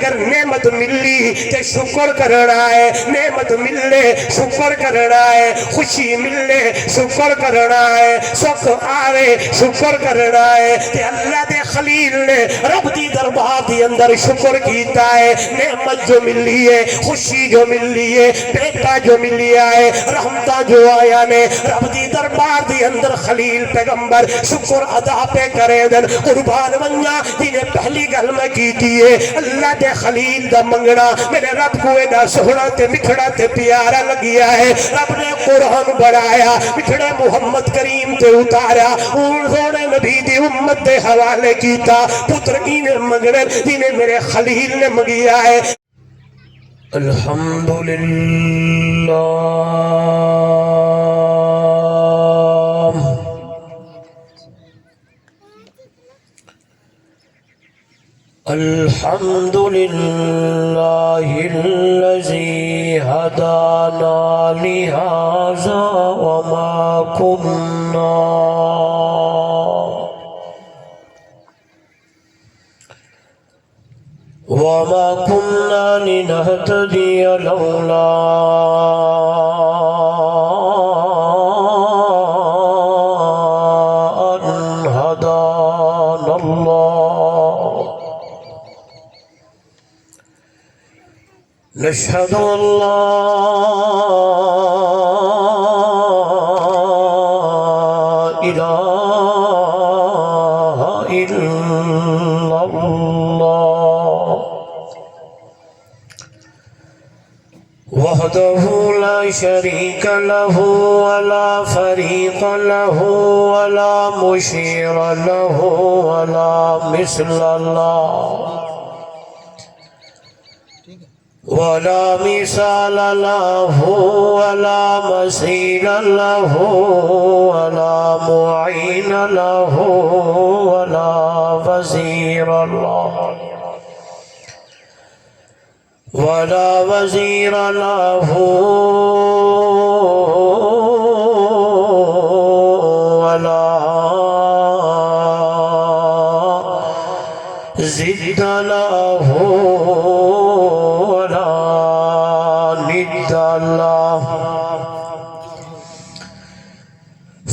اگر نعمت ملی تے شکر کرنا ہے، نعمت ملے شکر کرنا ہے، خوشی ملے شکر کرنا ہے، سکھ آوے شکر کرنا ہے۔ تے اللہ دے خلیل نے رب دی دربار دی اندر شکر کیتا ہے، نعمت جو ملی ہے، خوشی جو ملی ہے، بیٹا جو ملیا ہے، رحمتہ جو آیا نے، رب دی دربار دی اندر خلیل پیغمبر شکر ادا پہ کرے دن قربان ونجا جنہیں پہلی گل میں کیتی ہے اللہ دے خلیل دا منگنا میرے رب کو ایڈا سونا تے مٹھڑا تے پیارا لگیا ہے۔ رب نے قرآن بڑھایا، مٹھڑے محمد کریم تے اتارا، ان سونے نبی دی امت دے حوالے کیتا، پتر انہیں منگنے جنہیں میرے خلیل نے منگیا ہے۔ الحمدللہ الحمد للہ الذی ہدانا لہذا وما كنا لنهتدي لولا أن هدانا الله نشهد أن لا إله إلا الله وحده لا شريك له ولا فريق له ولا مشير له ولا مثل له ولا مثال له ولا مثيل له ولا معين له ولا وزير له ولا وزير له ولا زد له ولا ند له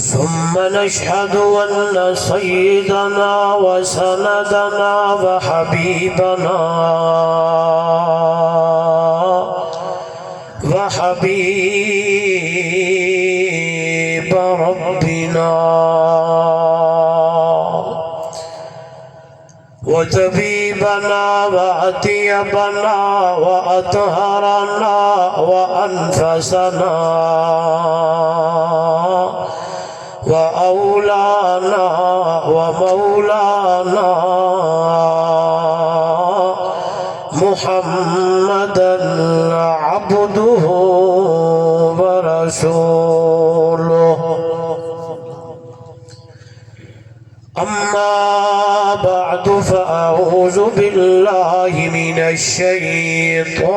ثم نشهد أن سيدنا وسندنا وحبيبنا وحبيب ربنا وطبيبنا وأطيبنا وأطهرنا وأنفسنا وأولانا ومولانا محمدا عبده ورسوله أما بعد فأعوذ بالله من الشيطان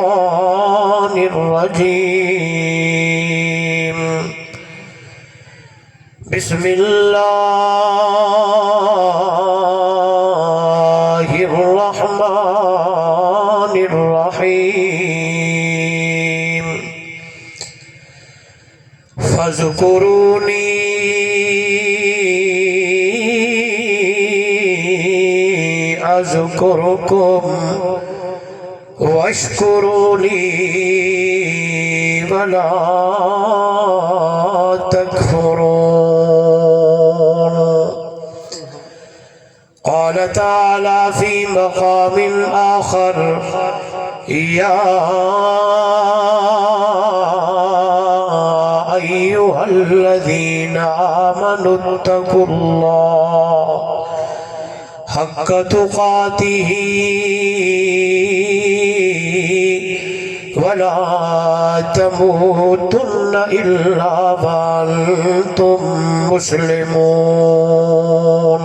الرجيم بسم الله الرحمن الرحيم فاذكروني أذكركم واشكروا لي ولا تكفرون قال تعالى في مقام آخر يا أيها الذين آمنوا اتقوا الله حق تقاته ولا تموتن إلا وأنتم مسلمون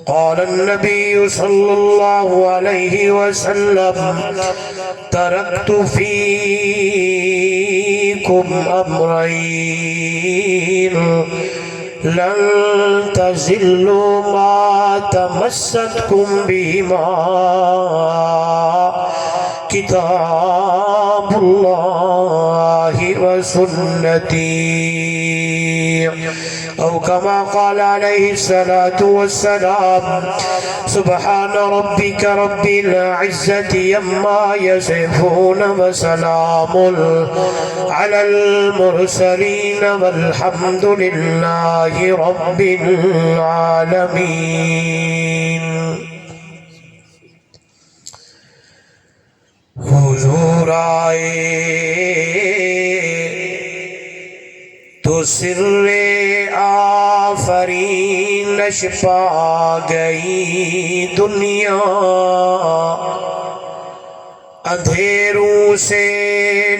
قال النبي صلى الله عليه وسلم تركت فيكم أمرين لن تزلوا ما تمسكتم بهما کتاب اللہ و سنتی او کما قال علیہ الصلاة والسلام سبحان ربک رب العزت عما یصفون وسلام علی المرسلین والحمد للہ رب العالمین۔ حضور آئے تو سر آفرینش پا گئی دنیا، اندھیروں سے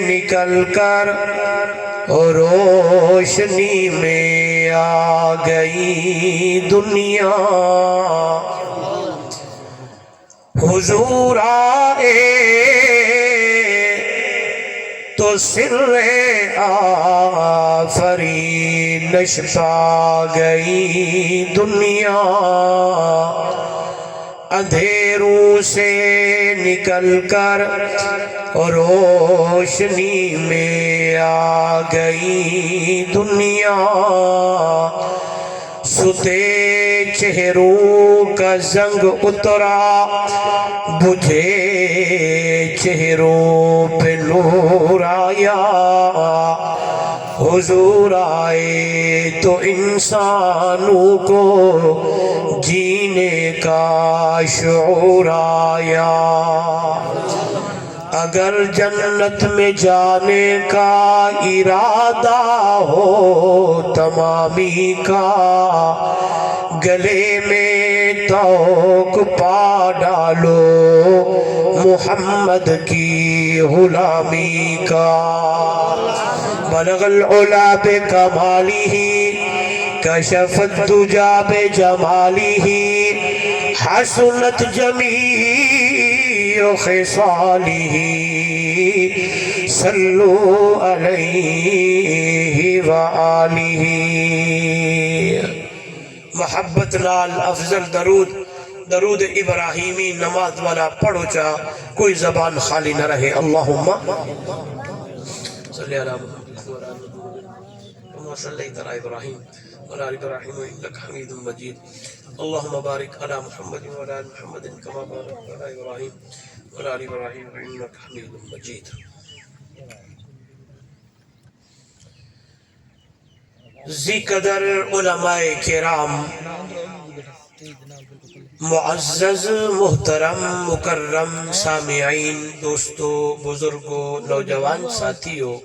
نکل کر روشنی میں آ گئی دنیا۔ حضور آئے تو سر آفرینش پا گئی دنیا، اندھیروں سے نکل کر روشنی میں آ گئی دنیا۔ ستے چہروں کا زنگ اترا، بجھے چہروں پہ نور آیا۔ حضور آئے تو انسانوں کو جینے کا شعور آیا۔ اگر جنت میں جانے کا ارادہ ہو تمامی کا، گلے میں توق پا ڈالو محمد کی غلامی کا۔ بلغ العلا بکمالہ، کشف الدجا بجمالہ، حسنت جمیع خصالہ، صلو علیہ وآلہ۔ محبت نال افضل درود درود ابراہیمی نماز والا پڑھو چاہ کوئی زبان خالی نہ رہے۔ اللہم صلی اللہ علیہ صلی علی ابراہیم وعلی آل ابراہیم انک حمید مجید۔ اللہم بارک علی محمد وعلی آل محمد کما بارکت علی ابراہیم وعلی آل ابراہیم انک حمید مجید۔ ذی قدر علماء کرام، معزز محترم مکرم سامعین، دوستو، بزرگوں، نوجوان ساتھیوں،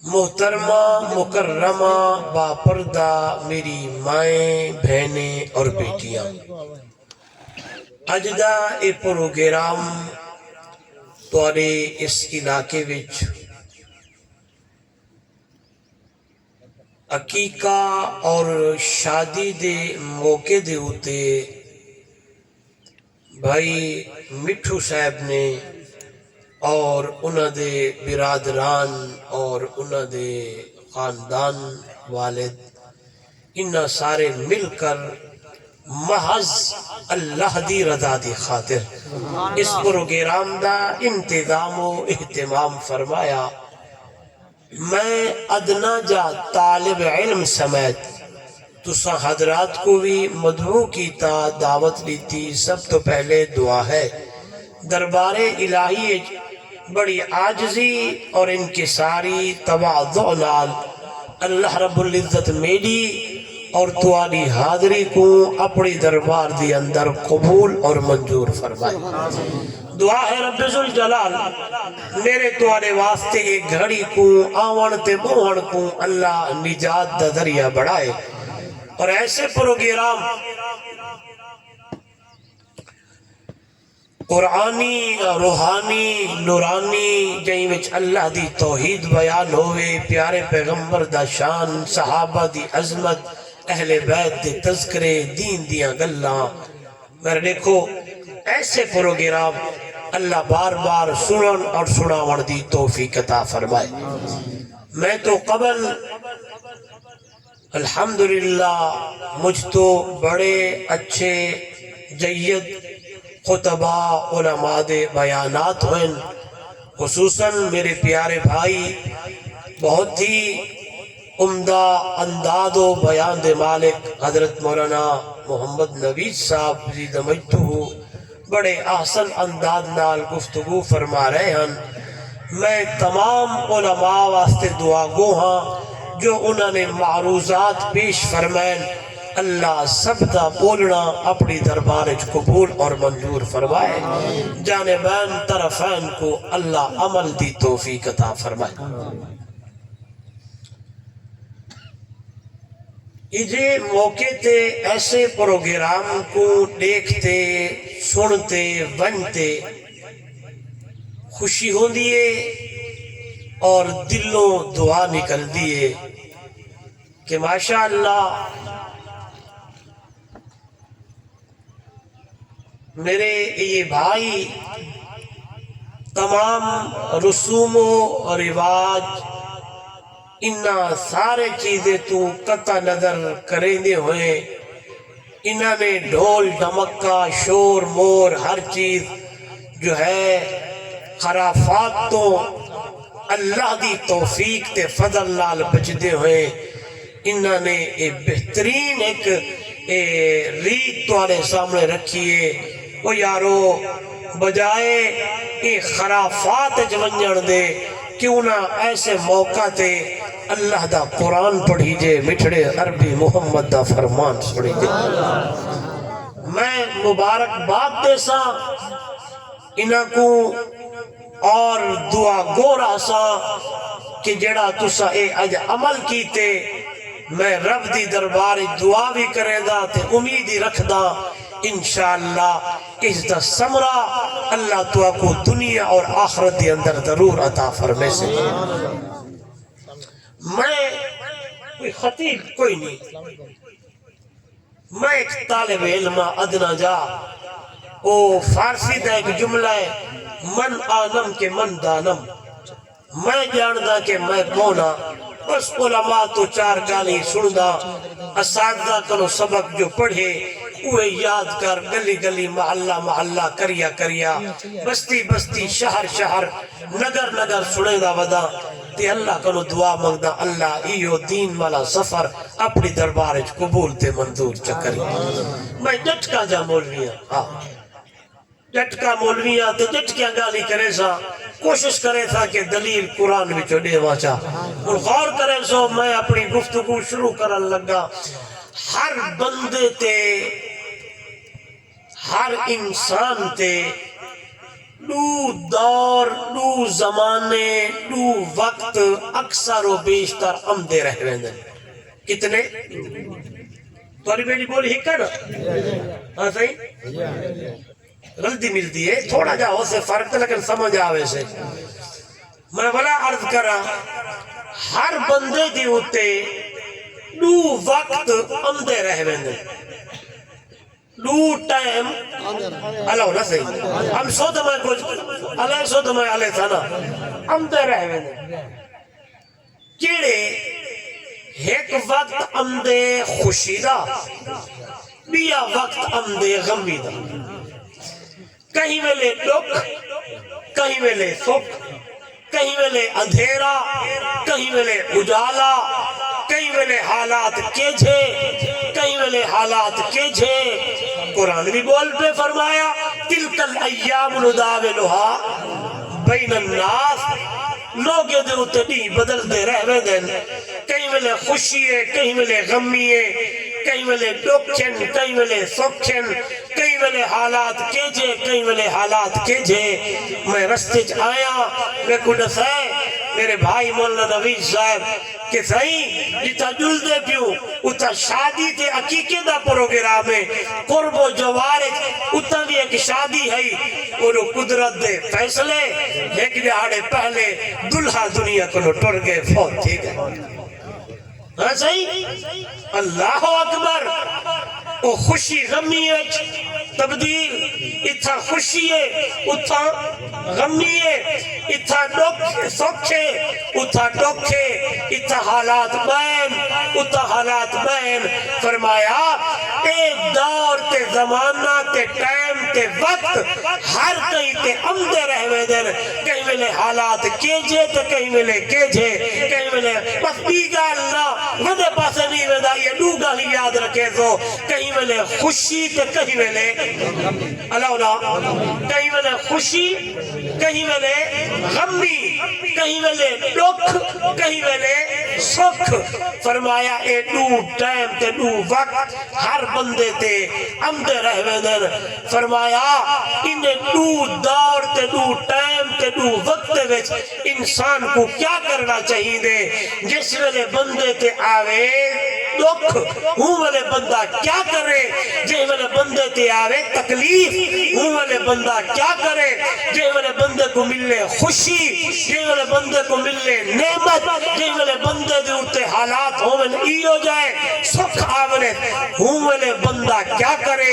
محترمہ مکرمہ باپردہ میری مائیں، بہنیں اور بیٹیاں، اج دا اے پروگرام تواڈے اس علاقے وچ عقیقہ اور شادی دے موقع دے ہوتے بھائی مٹھو صاحب نے اور انہاں دے برادران اور انہاں دے خاندان والد انہاں سارے مل کر محض اللہ دی رضا دی خاطر اس پروگرام دا انتظام و اہتمام فرمایا۔ میں ادنا جا طالب علم سمیت تساں حضرات کو بھی مدعو کیتا، دعوت لیتی۔ سب تو پہلے دعا ہے، دربار الہی بڑی عاجزی اور انکساری تواضع نال اللہ رب العزت میری اور تواڈی حاضری کو اپنی دربار دی اندر قبول اور منظور فرمائے۔ دعا ہے رب ذوالجلال میرے تواڈے واسطے ایک گھڑی کو آون تے بہن کو اللہ نجات دا ذریعہ بڑھائے، اور ایسے پروگرام قرآنی، روحانی، نورانی جائیں وچ اللہ دی توحید بیان ہوئے، پیارے پیغمبر دا شان، صحابہ دی عظمت، اہل بیت دے تذکرے، دین دیاں گلاں، میرے دیکھو ایسے پروگرام اللہ بار بار سنن اور سناون دی توفیق عطا فرمائے۔ میں تو قبل الحمدللہ مجھ تو بڑے اچھے جید خطبہ علماء دے بیانات ہوئیں، خصوصاً میرے پیارے بھائی بہت ہی عمدہ انداز و بیان دے مالک حضرت مولانا محمد نوید صاحب زید مجدہ بڑے احسن انداز نال گفتگو فرما رہے ہیں۔ میں تمام علماء واسطے دعا گو ہاں جو انہوں نے معروضات پیش فرمائیں، اللہ سب دا بولنا اپنی دربار قبول اور منظور فرمائے، جانبین طرفین کو اللہ عمل دی توفیق عطا فرمائے۔ یہ موقع تے ایسے پروگرام کو دیکھتے سنتے ونتے خوشی ہوں دیئے اور دلوں دعا نکل دیئے کہ ماشاءاللہ میرے یہ بھائی تمام رسوم و رواج انہاں سارے چیزیں تو قطع نظر کریں دے ہوئے، انہاں نے ڈھول ڈمکا شور مور ہر چیز جو ہے خرافات تو اللہ دی توفیق تے فضل نال بچدے ہوئے، انہاں نے ایک بہترین ایک ریت تمہارے سامنے رکھیے۔ وہ یارو بجائے ایک خرافات جونجن دے کیوں نہ ایسے موقع تے اللہ دا قرآن پڑھی جے، مٹھڑے عربی محمد دا فرمان سنی جے۔ میں مبارک باد دے سا انہاں کو اور دعا گورا سا کہ جڑا تسا اے اج عمل کیتے، میں رب دی دربار دعا بھی کرے دا تے امیدی رکھ دا انشاءاللہ اس دا سمرہ اللہ تو کو دنیا اور آخرت دی اندر ضرور عطا فرمے سے۔ میں کوئی خطیب کوئی نہیں، میں ایک طالب علم ادنا جا، او فارسی دا ایک جملہ ہے من آنم کے من دانم، میں جاندہ کہ میں کونا، بس علماء تو چار گالی سندا، اساتذہ کنو سبق جو پڑھے اوہ یاد کر، گلی گلی محلہ محلہ کریا کریا بستی بستی شہر شہر نگر نگر سنے دا ودا تے اللہ کنو دعا مگدا اللہ ایو دین والا سفر اپنی دربار قبول تے منظور چکری۔ میں جٹکا جا مولویاں جٹکا مولویاں تے جٹکیاں گالی کرے سا، کوشش کرے تھا کہ دلیل قرآن وچو دے واچا اور غور کرے سو۔ میں اپنی گفتگو شروع کرن لگا، ہر بندے تے ہر انسان تے دو دور دو زمانے دو وقت اکثر و بیشتر امدے رہ ویندے۔ کتنے؟ توری بیٹی بولی ہی کر ہاں صحیح غلطی ملتی ہے تھوڑا جا ہو سے فرق لیکن سمجھ آوے سے۔ میں بلا عرض کرا ہر بندے دی ہوتے دو وقت امدے رہ ویندے، دو ٹائم اللہ نہ صحیح ہم سو دمائے کچھ اللہ سو دمائے اللہ تھانا امدے رہ ویندے کیڑے ایک وقت امدے خوشی دا بیا وقت امدے غمی دا، کہیں ویلے دکھ کہیں ویلے سکھ، کہیں ویلے اندھیرا کہیں ویلے اجالا، کہیں ویلے حالات کیجھے کہیں ویلے حالات کیجھے۔ قرآن بھی بول پہ فرمایا تلک الایام نداولها بین الناس، لوگ دے اتے نہیں بدل دے رہوے دن، کہیں ویلے خوشی ہے کہیں ویلے غمی ہے، کہیں ویلے دکھن کہیں ویلے سکھن، کہیں ویلے حالات کیجے کہیں ویلے حالات کیجے۔ میں رستے آیا میں کو دسائے میرے بھائی مولانا نوید صاحب کہ صحیح جتا جل دے پیوں اتا شادی تے عقیقے دا پروگرام ہے، قرب و جوارج اتا بھی ایک شادی ہے اور قدرت دے فیصلے ایک جہاڑے پہلے دلہا دنیا کو ٹر گئے فوت ٹھیک ہے ہاں صحیح اللہ اکبر۔ او خوشی غمی ہے تبدیل، اتھا خوشی ہے اتھا غمی ہے، اتھا ڈوکھے سوکھے اتھا ڈوکھے، اتھا حالات بین اتھا حالات بین۔ فرمایا ایک دور تے زمانہ تے ٹائم تے وقت ہر کہیں تے امدے رہ ویدن کہیں ملے حالات کیجے تو کہیں ملے کیجے کہیں ملے بس بیگال نہ ودے پاسے نہیں ویدہ یہ لوگا ہی یاد رکھے تو کہیں ملے خوشی تو کہیں ملے اللہ کہیں ملے خوشی کہیں ملے غمی کہیں ملے دکھ کہیں ملے سکھ فرمایا اے دو ٹائم تے دو وقت ہر بندے تے امدے رہ ویدن فرمایا انہیں دو دور تے دو ٹائم تے دو وقت وچ انسان کو کیا کرنا چاہیے دے جس ویلے بندے تے آوے دکھ ہوں والے بندہ کیا کرے جے والے بندے تے آوے تکلیف ہوں والے بندہ کیا کرے جے والے بندے کو ملے خوشی جے والے بندے کو ملے نعمت جے والے بندے دے اوتے حالات ہوون ای ہو جائے سکھ آونے ہوں والے بندہ کیا کرے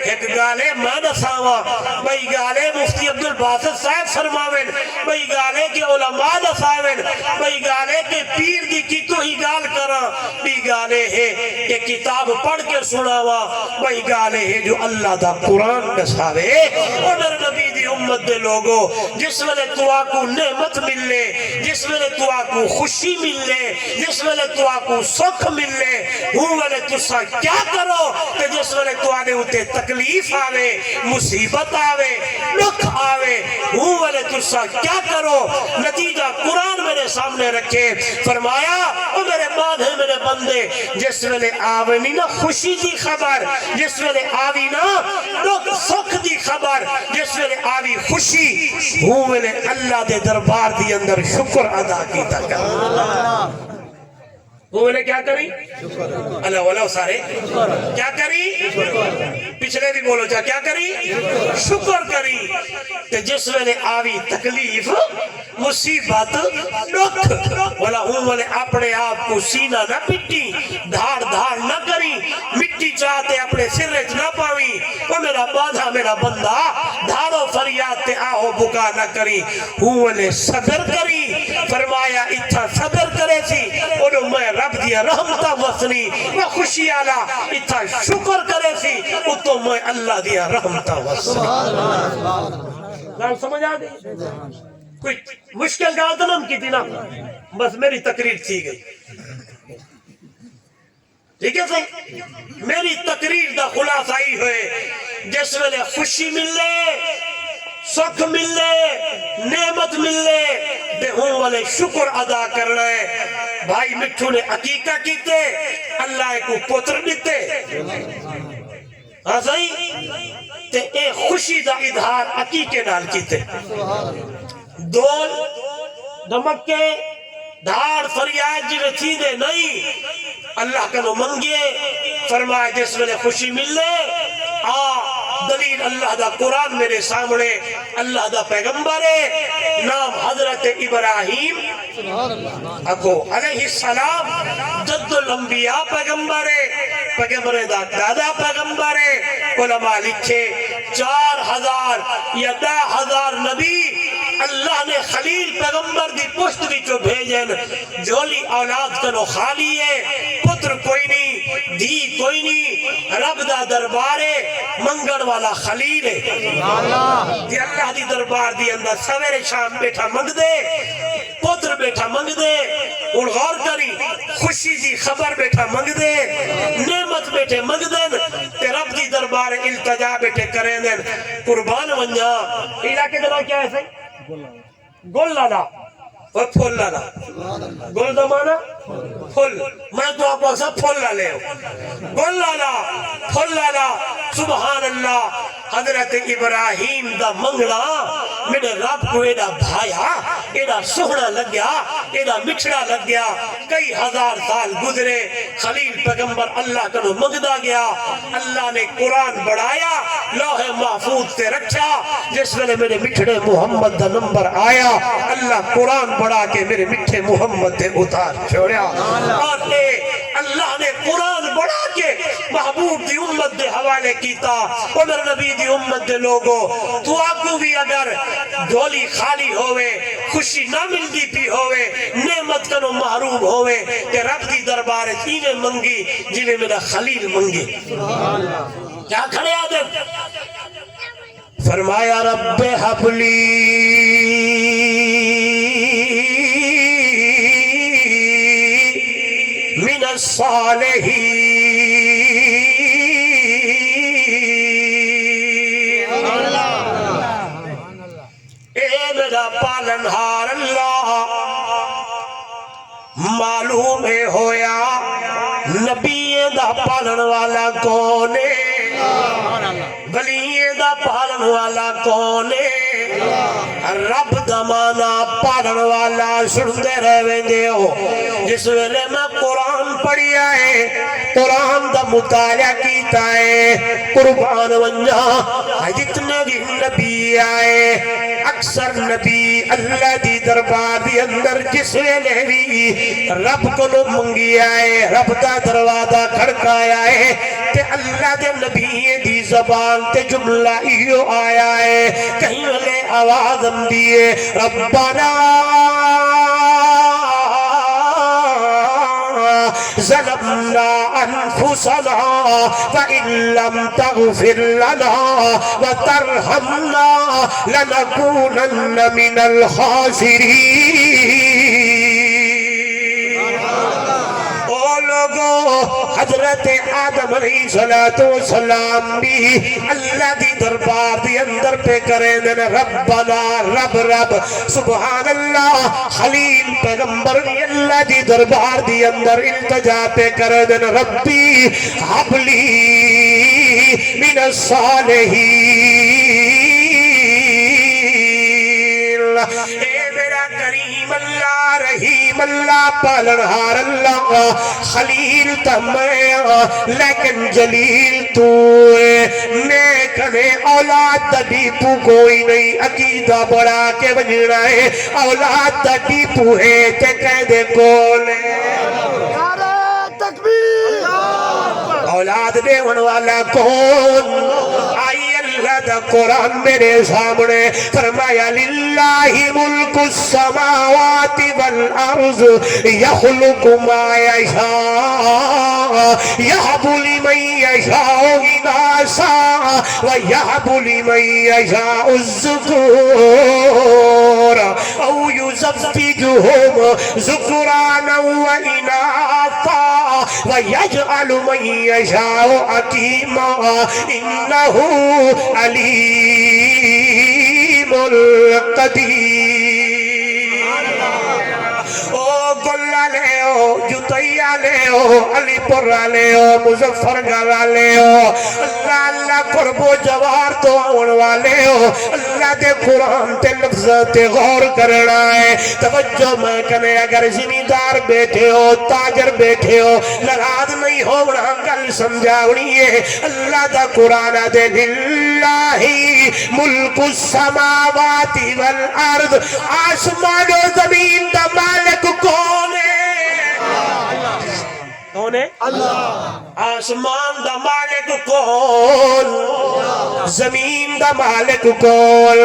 ایک گالے میں دساواں بھئی گالے مفتی عبدالباسط صاحب فرماویں بھئی گالے کے علماء دساویں بھئی گالے کے پیر دی کی تو ہی گال کراں بھی گالے ہے کہ کتاب پڑھ کے سناوا بھئی گالے ہے جو اللہ دا قرآن دساوے اور میرے نبی دی امت دے لوگو جس ویلے تو آکو نعمت ملے جس ویلے تو آکو خوشی ملے جس ویلے تو آکو سکھ ملے ہوں ویلے تو سا کیا کرو کہ جس ویلے تو آنے ہوتے تکلیف آوے مصیبت آوے لکھ آوے ہوں ویلے تو سا کیا کرو نتیجہ قرآن میرے سامنے رکھے فرمایا او میرے بعد ہے میرے بندے جس ویلے آوے نہیں نا خوشی دی خبر جس ویلے آوی نا لوگ سکھ دی خبر جس ویلے آوی خوشی ہوں ویلے اللہ دے دربار دی اندر شکر ادا کی تک وہ میں نے کیا کری اللہ والا سارے کیا کری پچھلے بھی بولو جا کیا کری شکر کری کہ جس ویلے آوی تکلیف مصیبت دکھ والا ہوں والے اپنے آپ کو سینہ نہ پٹی دھاڑ دھاڑ نہ کری مٹی چاہتے اپنے سرچ نہ پاوی وہ میرا بادھا میرا بندہ دھاڑو فریاد تے آہو بکا نہ کری ہوں والے صبر کری فرمایا اتھا صبر کرے سی انہوں میں رب دیا رحمتہ وصنی وہ خوشی آلا اتھا شکر کرے سی اتو میں اللہ دیا رحمتہ وصنی گال سمجھ آ گئی کوئی مشکل گال تو نم کی تھی نا بس میری تقریر تھی گئی ٹھیک ہے صحیح میری تقریر دا خلاصہ ہی ہوئے جس ویلے خوشی ملے سکھ ملے نعمت ملے دے ہوں والے شکر ادا کرنا ہے بھائی مٹھو نے عقیقہ کیتے اللہ کو پتر دیتے ہاں صحیح تے اے خوشی دا اظہار عقیقے نال کیتے دول دمکے دھاڑ فریاد جی میں تھی دے نہیں اللہ کا نو منگے فرمائے جس میں خوشی ملے دلیل اللہ دا قرآن میرے سامنے اللہ دا پیغمبر نام حضرت ابراہیم اکو علیہ السلام جد الانبیاء پیغمبر دا دادا پیغمبر علماء لکھے 4000 یا 10,000 نبی اللہ نے خلیل پیغمبر دی پشت بھی جو بھیجن جولی اولاد کنو خالی ہے پتر کوئی نہیں دھی کوئی نہیں رب دا دربارے منگڑ والا خلیل ہے دی اللہ دی دربار دی اندر سویرے شام بیٹھا منگ دے پتر بیٹھا منگ دے اور غور کری خوشی دی خبر بیٹھا منگ دے نعمت بیٹھے منگ دین تے رب دی دربارے التجا بیٹھے کریں دین قربان ونجا علاقے دلہ کیا ہے صحیح گل لالا اور پھول لالا گل دمانا پھول میں تو آپ وقت پھول لالے ہوں گل لالا پھول لالا سبحان اللہ حضرت ابراہیم دا منگڑا میرے رب کو ایڈا بھایا ایڈا سہنا لگ گیا ایڈا مٹھڑا لگ گیا کئی ہزار سال گزرے خلیل پیغمبر اللہ کا نو منگدا گیا اللہ نے قرآن بڑھایا لوح محفوظ سے رکھا جس میں میرے مٹھڑے محمد دا نمبر آیا اللہ قرآن بڑھا کے میرے مٹھے محمد تے اتار چھوڑیا اور اللہ نے قرآن بڑھا کے محبوب دی امت دے حوالے کیتا اور میرے نبی دی امت دے لوگو تو آگو بھی اگر جھولی خالی ہوئے خوشی نہ ملتی پی ہوئے نعمت کنو محروم ہوئے کہ رب دی دربارے تینے منگی جنہیں میرا خلیل منگی کیا کھڑے آدم فرمایا رب حبلی من الصالحین، اے میرا پالنہار اللہ، معلوم ہے ہویا نبی دا پالن والا کون ہے، ولی دا پالن والا کون ہے، رب دا مانا پالن والا سندے رہ ویندے ہو۔ جس ویلے میں قرآن پڑھیا ہے، قرآن دا مطالعہ کیتا ہے، قربان ونجا جتنے بھی نبی آئے، اکثر نبی اللہ دی دربار دی اندر جس ویلے بھی رب کو نو منگی آئے، رب دا دروازہ کھڑکایا ہے تے اللہ دے نبی دی زبان تے جملہ ایو آیا ہے، کہیں والے آواز دیئے ربنا ظلمنا انفسنا فإن لم تغفر لنا وترحمنا لنكونن من الخاسرين۔ او لوگو حضرت آدم علیہ السلام بھی اللہ دی دربار دی اندر پہ کریں دن ربنا رب رب سبحان اللہ، خلیل پیغمبر بھی اللہ دی دربار دی اندر التجا پہ کریں دن ربی حبلی من الصالحین، اے میرا کریم اللہ، رحیم اللہ، پالنہار اللہ، خلیل تمہیں لیکن جلیل تو ہے، میں کنے اولاد دا ڈیپو کوئی نہیں، عقیدہ بڑا کے بجنا ہے، اولاد دا ڈیپو ہے تے کہہ دے کولے اولاد دے والا کون؟ آئی اللہ دا قرآن میرے سامنے، فرمایا للہ ملک السماوات والارض یخلق ما یشاء یہب لمن یشاء اناسا ویہب لمن یشاء الذکور او یزوجہم ذکرانا واناثا وَيَجْعَلُ مَن يَشَاءُ عَقِيمًا إِنَّهُ عَلِيمٌ قَدِيرٌ۔ او گلہ لے ہو، جتیہ لے ہو، علی پورہ لے ہو، مظفر گلہ لے ہو، اللہ اللہ قرب و جوار تو آن والے ہو، اللہ دے قرآن تے لفظ تے غور کرنا ہے، توجہ میں کنے اگر زمیندار بیٹھے ہو، تاجر بیٹھے ہو، لڑاد نہیں ہونا گل سمجھاونی ہے، اللہ دا قرآن دے للہ ملک السماوات والارض، آسمان و زمین دا مالک کون ہے؟ کون ہے؟ اللہ۔ آسمان دا مالک کون؟ زمین دا مالک کون؟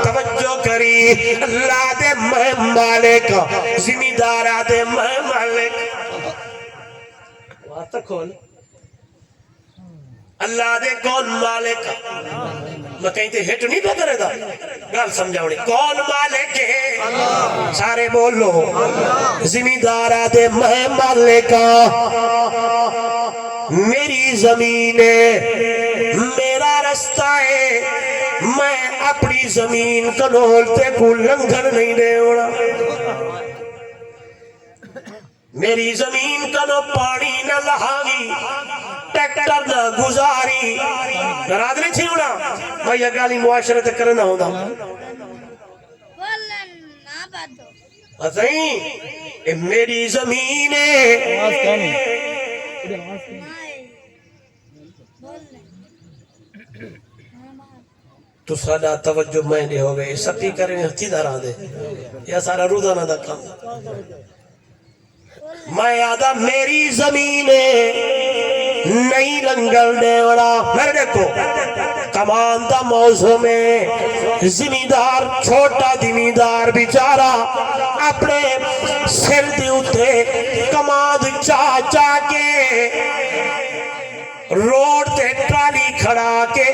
توجہ کری، اللہ دے میں مالک، زمیندارہ دے میں مالک، بات کھول، اللہ دے کون مالک؟ میں کہیں تے ہٹ نہیں پہ کرے دا گال سمجھاؤنی، کون مالک ہے؟ سارے بولو، زمیندارہ دے میں مالک، میری زمین ہے، میرا رستہ ہے، میں اپنی زمین کنولتے کو لنگھن نہیں دے ہونا، میری زمین کا نو پانی نہ لہاوی، ٹیکٹر نہ گزاری، نراد نہیں تھی ہونا، میں یہ گالی معاشرت کرنا ہوتا اتائیں میری زمین ہے، تو سادہ توجہ میں نہیں ہو گئے، سپی کریں ہتھی دارا دے، یا سارا رودانہ دا کام، میں یادہ میری زمین نہیں لنگل دے وڑا، میرے دیکھو کمان دا موسم میں زمیندار، چھوٹا زمیندار بیچارہ اپنے سر دی اٹھے کمان چاہ چاہ کے روڈ تے ٹرالی کھڑا کے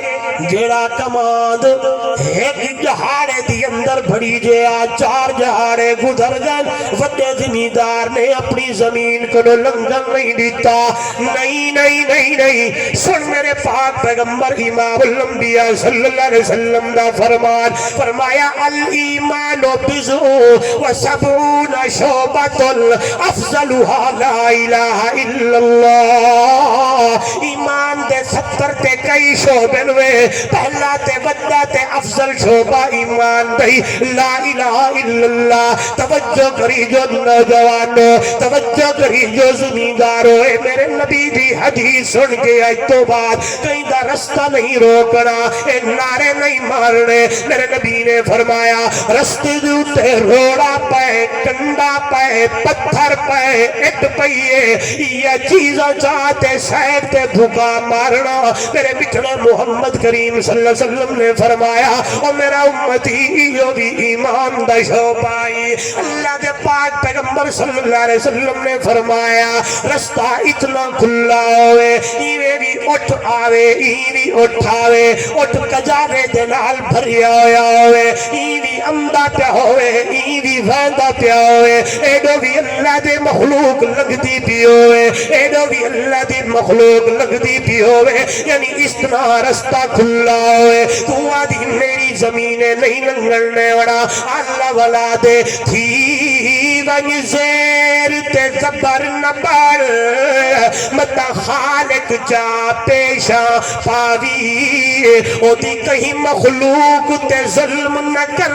جیڑا کماند ایک جہاڑے دی اندر بڑی جیا چار جہاڑے گزر گن وڈے زمیندار نے اپنی زمین کو لنگن نہیں دیتا نہیں نہیں نہیں نہیں سن میرے پاک پیغمبر امام الانبیاء صلی اللہ علیہ وسلم دا فرمان فرمایا الایمان بضع و سبعون شعبۃ افضلها لا الہ الا اللہ ایمان دے 70 تے کئی شعبے ہوئے پہلا تے بڑا تے افضل شعبہ ایمان دے لا الہ الا اللہ توجہ کری جو نوجوانو توجہ کری جو زمیندارو اے میرے نبی دی حدیث سن کے آج تو بعد کہیں دا رستہ نہیں روکنا اے نعرے نہیں مارنے میرے نبی نے فرمایا رستے دوتے روڑا پائے کنڈا پائے پتھر پائے اٹ پائیے یہ چیزاں چاہتے سہتے بھوکا مارنا میرے بٹھڑے محمد کریم صلی اللہ علیہ وسلم نے فرمایا اور میرا امتی جو بھی ایمان دا شوبائی اللہ دے پاک پیغمبر صلی اللہ علیہ وسلم نے فرمایا رستہ اتنا کھلا ہوئے ایوے بھی اٹھ آوے ایوی اٹھاوے اٹھ کجاوے دنال بھریا ہوئے ایوی امدہ پیا ہوئے ایوی ویندہ پیا ہوئے ایڈو بھی اللہ دے مخلوق لگ دی پی ہوئے ایڈو بھی اللہ دے مخلوق لگ دی پی ہوئے یعنی اس طرح رستہ کھلا ہوئے تو آدھی میری زمینیں نہیں لنگلنے وڑا اللہ والا دے تھی ونگ زیر تے زبر نبر متا خالق چا پیشا پاوی او دی کہیں مخلوق تے ظلم نہ کر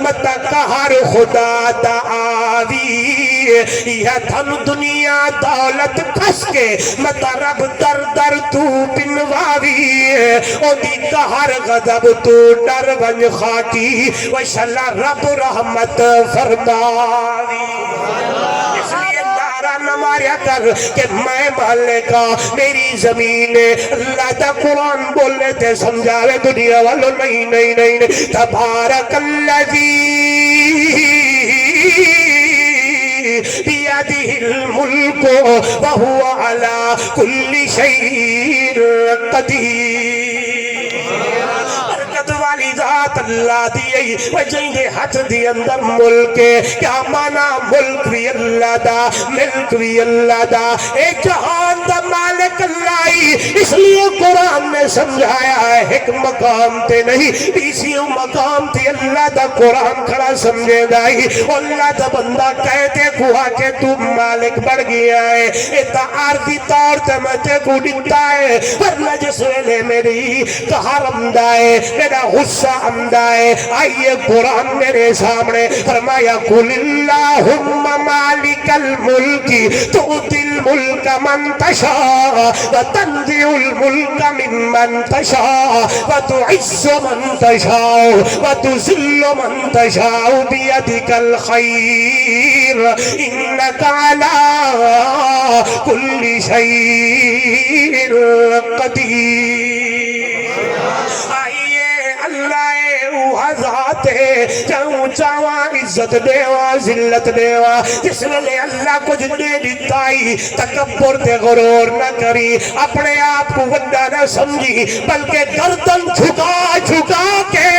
متا قہر خدا دا آوی یا دھن دنیا دولت کھس کے متا رب در در تو پنواوی او دی قہر غضب تو ڈر ون خاکی وشلا رب رحمت فرماوی اس لیے نعرہ نہ ماریا کر کہ میں مالکا میری زمین اللہ دا قرآن بولنے تے سمجھاوے دنیا والو نہیں نہیں نہیں تبارک اللذی بیادہ الملک وہو علا کل شیء قدیر والی ذات اللہ دیئی وجہیں دے ہاتھ دی اندر ملک کیا مانا ملک بھی اللہ دا ملک بھی اللہ دا اے جہان دا مالک اللہ ہی اس لیے قرآن نے سمجھایا ہے ایک مقام تے نہیں بیسیوں مقام تے اللہ دا قرآن کھڑا سمجھے دائی اللہ دا بندہ کہتے کوا کہ تو مالک بڑھ گیا ہے اتا عارضی طور تے میں تے کو ڈٹا ہے ورنہ جس ویلے میری کہار امدائے میرا غصہ امدائے آئیے قرآن میرے سامنے فرمایا قل اللہم مالک الملکی تؤتی الملک من تشاء وتنزع الملک ممن تشاء وتعز من تشاء وتذل من تشاء بیدک الخیر انک علی کل شیء قدیر چاہوں چاہاں عزت دیوا ذلت دیوا جس لئے اللہ کچھ دے دیتائی تکبر تے غرور نہ کری اپنے آپ کو وڈا نہ سمجھی بلکہ گردن جھکا جھکا کے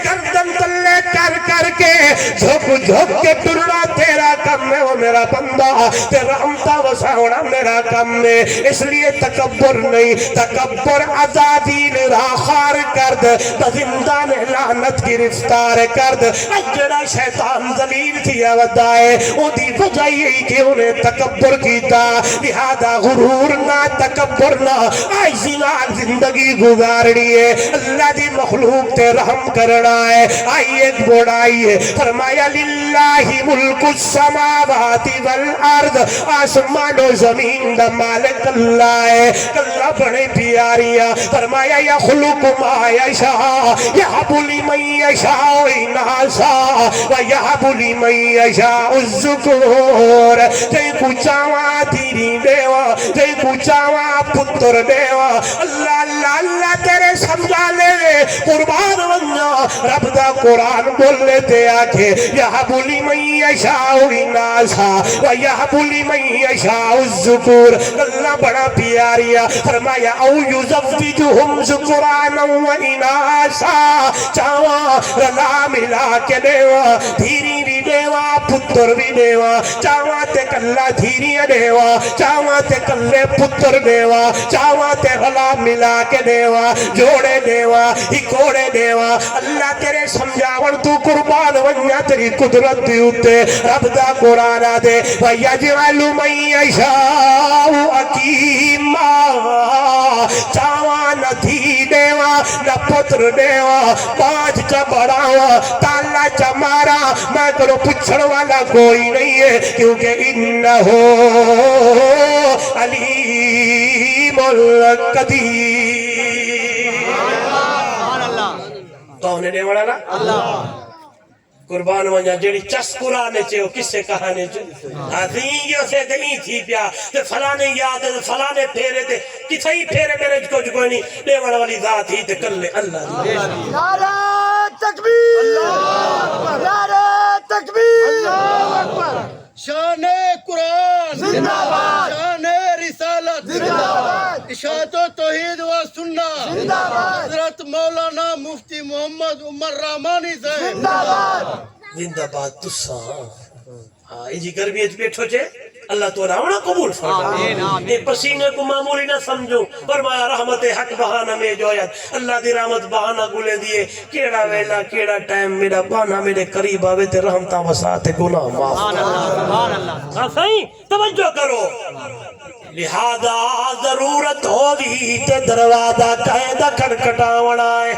گردن تلے کر کر کے جھک جھک کے ٹرنا تیرا کم ہے وہ میرا بندہ تیرا امتا وساونا میرا کم ہے اس لیے تکبر نہیں تکبر عذابین راخار کرد بزندان لعنت گرفتار کرد اجڑا شیطان ذلیل تھیا ودائے او دی وجہ یہی کہ انہیں تکبر کیتا لہذا غرور نہ تکبر نہ آئیزی نال زندگی گزارنی ہے اللہ دی مخلوق تے رحم کرنا ہے آئیے بڑھائیے فرمایا للہ ملک السماوات والارض آسمان و زمین دا مالک اللہ ہے اللہ بڑے پیاریا فرمایا یخلق ما یشاء یہب لمن یشاء اناسا ویہب لمن یشاء الذکور جے کو چاہواں تیری دیوا جے کو چاہواں پتر دیوا اللہ اللہ اللہ تیرے سمجھا لے قربان بننا رب دا قرآن بولے تے آکھے یہب لمن یشاء اناسا ویہب لمن یشاء الذکور اللہ بڑا پیاریا فرمایا او یزوجہم ذکرانا و اناسا چاہواں رلا ملا کے دیوا دھیری بھی دیوا پتر بھی دیوا چاہواں تے کلا دھیری دیوا چاہواں تے کلے پتر دیوا چاہواں تے رلا ملا کے دیوا جوڑے دیوا ہی کوڑے دیوا اللہ تیرے سمجھاون تو قربان ونیا تیری قدرت دیوتے رب دا قرآن دے وَيَجْعَلُ مَن يَشَاءُ عَقِيمًا چاہواں نہ دھی دیوا نہ پتر دیوا پانچ چا بڑھاوا تالا چا مارا میں کرو پچھڑ والا کوئی نہیں ہے کیونکہ انہو علیم القدیر تو نے دیوانا نا اللہ قربان ونجا جیڑی چس قرآن چے کس سے کہانے چے آدھیں یہ سے دیں تھی پیا تے فلانے یاد ہے فلانے پھیرے تے کتھائی پھیرے میرے کچھ کوئی نہیں دیوان والی ذات ہی تے کر لے اللہ نعرہ تکبیر نعرہ تکبیر شان قرآن زندہ باد شان رسالت زندہ باد اشاعت و توحید و سنت زندہ باد حضرت مولانا مفتی محمد عمر رحمانی سے زندہ باد زندہ باد تسا ہاں یہ گرمیت بیٹھو چے اللہ تو راونا قبول فرما یہ پسینے کو معمولی نہ سمجھو فرمایا رحمت حق بہانہ میں جویت اللہ دی رحمت بہانہ گلے دیے کیڑا ویلا کیڑا ٹائم میرا بہانہ میرے قریب آوے تے رحمتہ وساتے گناہ معاف ہاں صحیح توجہ کرو لہذا ضرورت ہوگی تے دروازہ قائدہ کھڑکھٹاونا ہے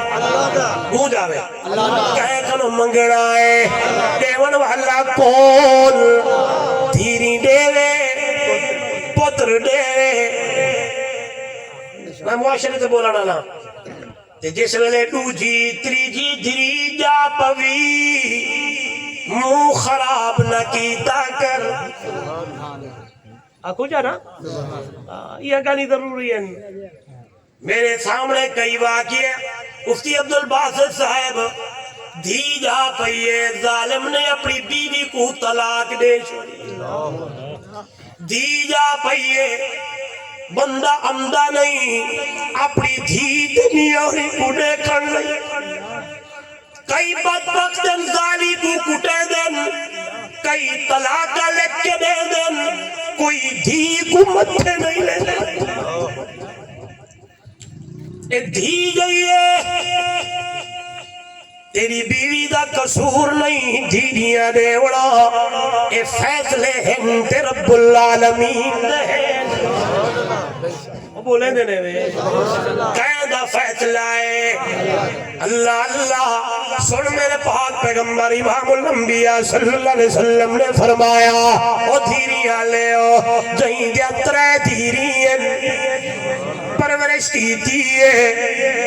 گونج آوے کہے کنو منگنا ہے دیون والا کون دھیری دیوے پتر دیوے میں معاشرے سے بولا نا تے جس ویلے دوجی تریجی دھری جا پوی منہ خراب نہ کیتا کر آکو جا نا یہ گانی ضروری ہے میرے سامنے کئی واقعے مفتی عبدالباسط صاحب دھی جا پئیے ظالم نے اپنی بیوی کو طلاق دے چھوڑی دھی جا پئیے بندہ عمدہ نہیں اپنی دھی دنیاوی کو دیکھن لئی کئی بدبخت دن ظالی کو کٹے دن کئی طلاق لکھ کے دے دن کوئی دھی کو متھے نہیں لے اے دھی گئی ہے تیری بیوی دا قصور نہیں دھیریاں دے وڑا اے فیصلے ہیں تے رب العالمین دے بولیں دینے میں قیدہ فیصلہ ہے اللہ اللہ سن میرے پاک پیغمبر امام الانبیاء صلی اللہ علیہ وسلم نے فرمایا او دھیریاں لے او جہیں دیا ترے دھیریاں پرورش کی دیئے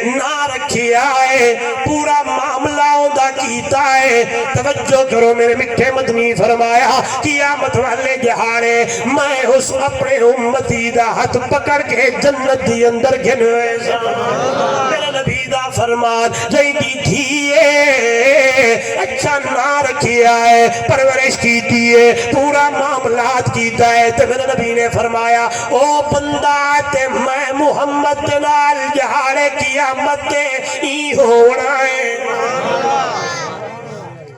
نہ رکھی آئے پورا معاملہ ہوندہ کیتا ہے توجہ کرو میرے مٹھے مدنی فرمایا قیامت والے جہانے میں اس اپنے امتی دا ہاتھ پکڑ کے جنت دی اندر گھنوے میرے نبی دا فرمان جائیں کی دیئے اچھا نہ رکھی آئے پرورش کی دیئے پورا معاملات کیتا ہے تو میرے نبی نے فرمایا او بندہ تے میں محمد نال جہارے قیامت دے ای ہونا ہے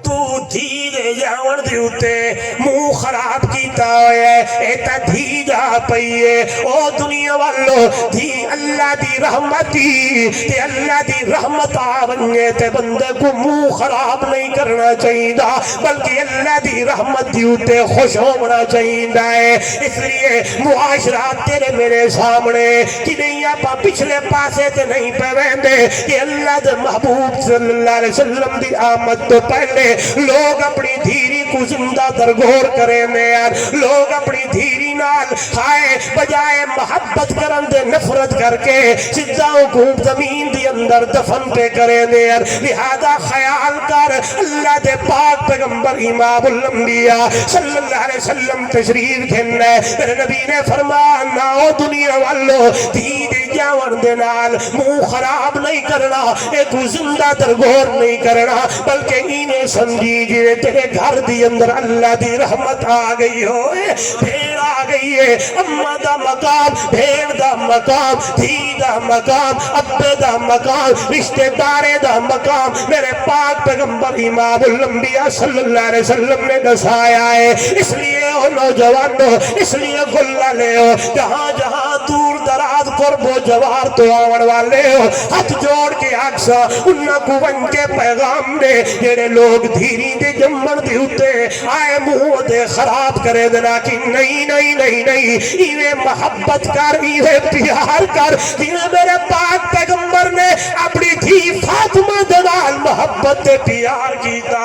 تو دھیرے جاون دیوتے منہ خراب کیتا ہوئے ایتا دھی جا پئیے او دنیا والو دھی اللہ دی رحمتی تے اللہ دی رحمت آونگے تے بندے کو منہ خراب نہیں کرنا چاہیے بلکہ اللہ دی رحمت دیوتے خوش ہونا چاہیے اس لیے معاشرات تیرے میرے سامنے کہ نہیں آپا پچھلے پاسے تے نہیں پہویں دے کہ اللہ دے محبوب صلی اللہ علیہ وسلم دی آمد تو پہلے لوگ اپنی دھیری کو زندہ درگور کریں دے لوگ اپنی دھیری نال ہائے بجائے محبت کرن دے نفرت کر کے سجاؤں کو زمین دی اندر دفن پہ کریں دے لہذا خیال کر اللہ دے پاک پیغمبر امام الانبیاء صلی اللہ علیہ وسلم تشریف گھننے میرے نبی نے فرمایا نہ دنیا والو دھی جاون دے نال منہ خراب نہیں کرنا، ایک زندہ درگور نہیں کرنا، بلکہ انہیں سمجھی جی تیرے گھر دی اندر اللہ دی رحمت آ گئی ہوئے، بھیڑ آ گئی ہے، اماں دا مقام، بھیڑ دا مقام، دھی دا مقام، ابے دا مقام، رشتہ دارے دا مقام میرے پاک پیغمبر امام الانبیاء صلی اللہ علیہ وسلم نے دسایا ہے۔ اس لیے او نوجوانوں، اس لیے گلہ لے ہو، جہاں جہاں دور دراز قرب و جوار تو آون والے ہو، ہاتھ جوڑ کے آکسا انہاں کو ون کے پیغام دے جڑے لوگ دھیری دے جمن دے ہوتے آئے منہ دے خراب کرے دینا کہ نہیں نہیں نہیں نہیں، ایویں محبت کر، ایویں پیار کر، ایویں میرے پاک پیغمبر نے اپنی دھی فاطمہ دلال محبت دے پیار کیتا۔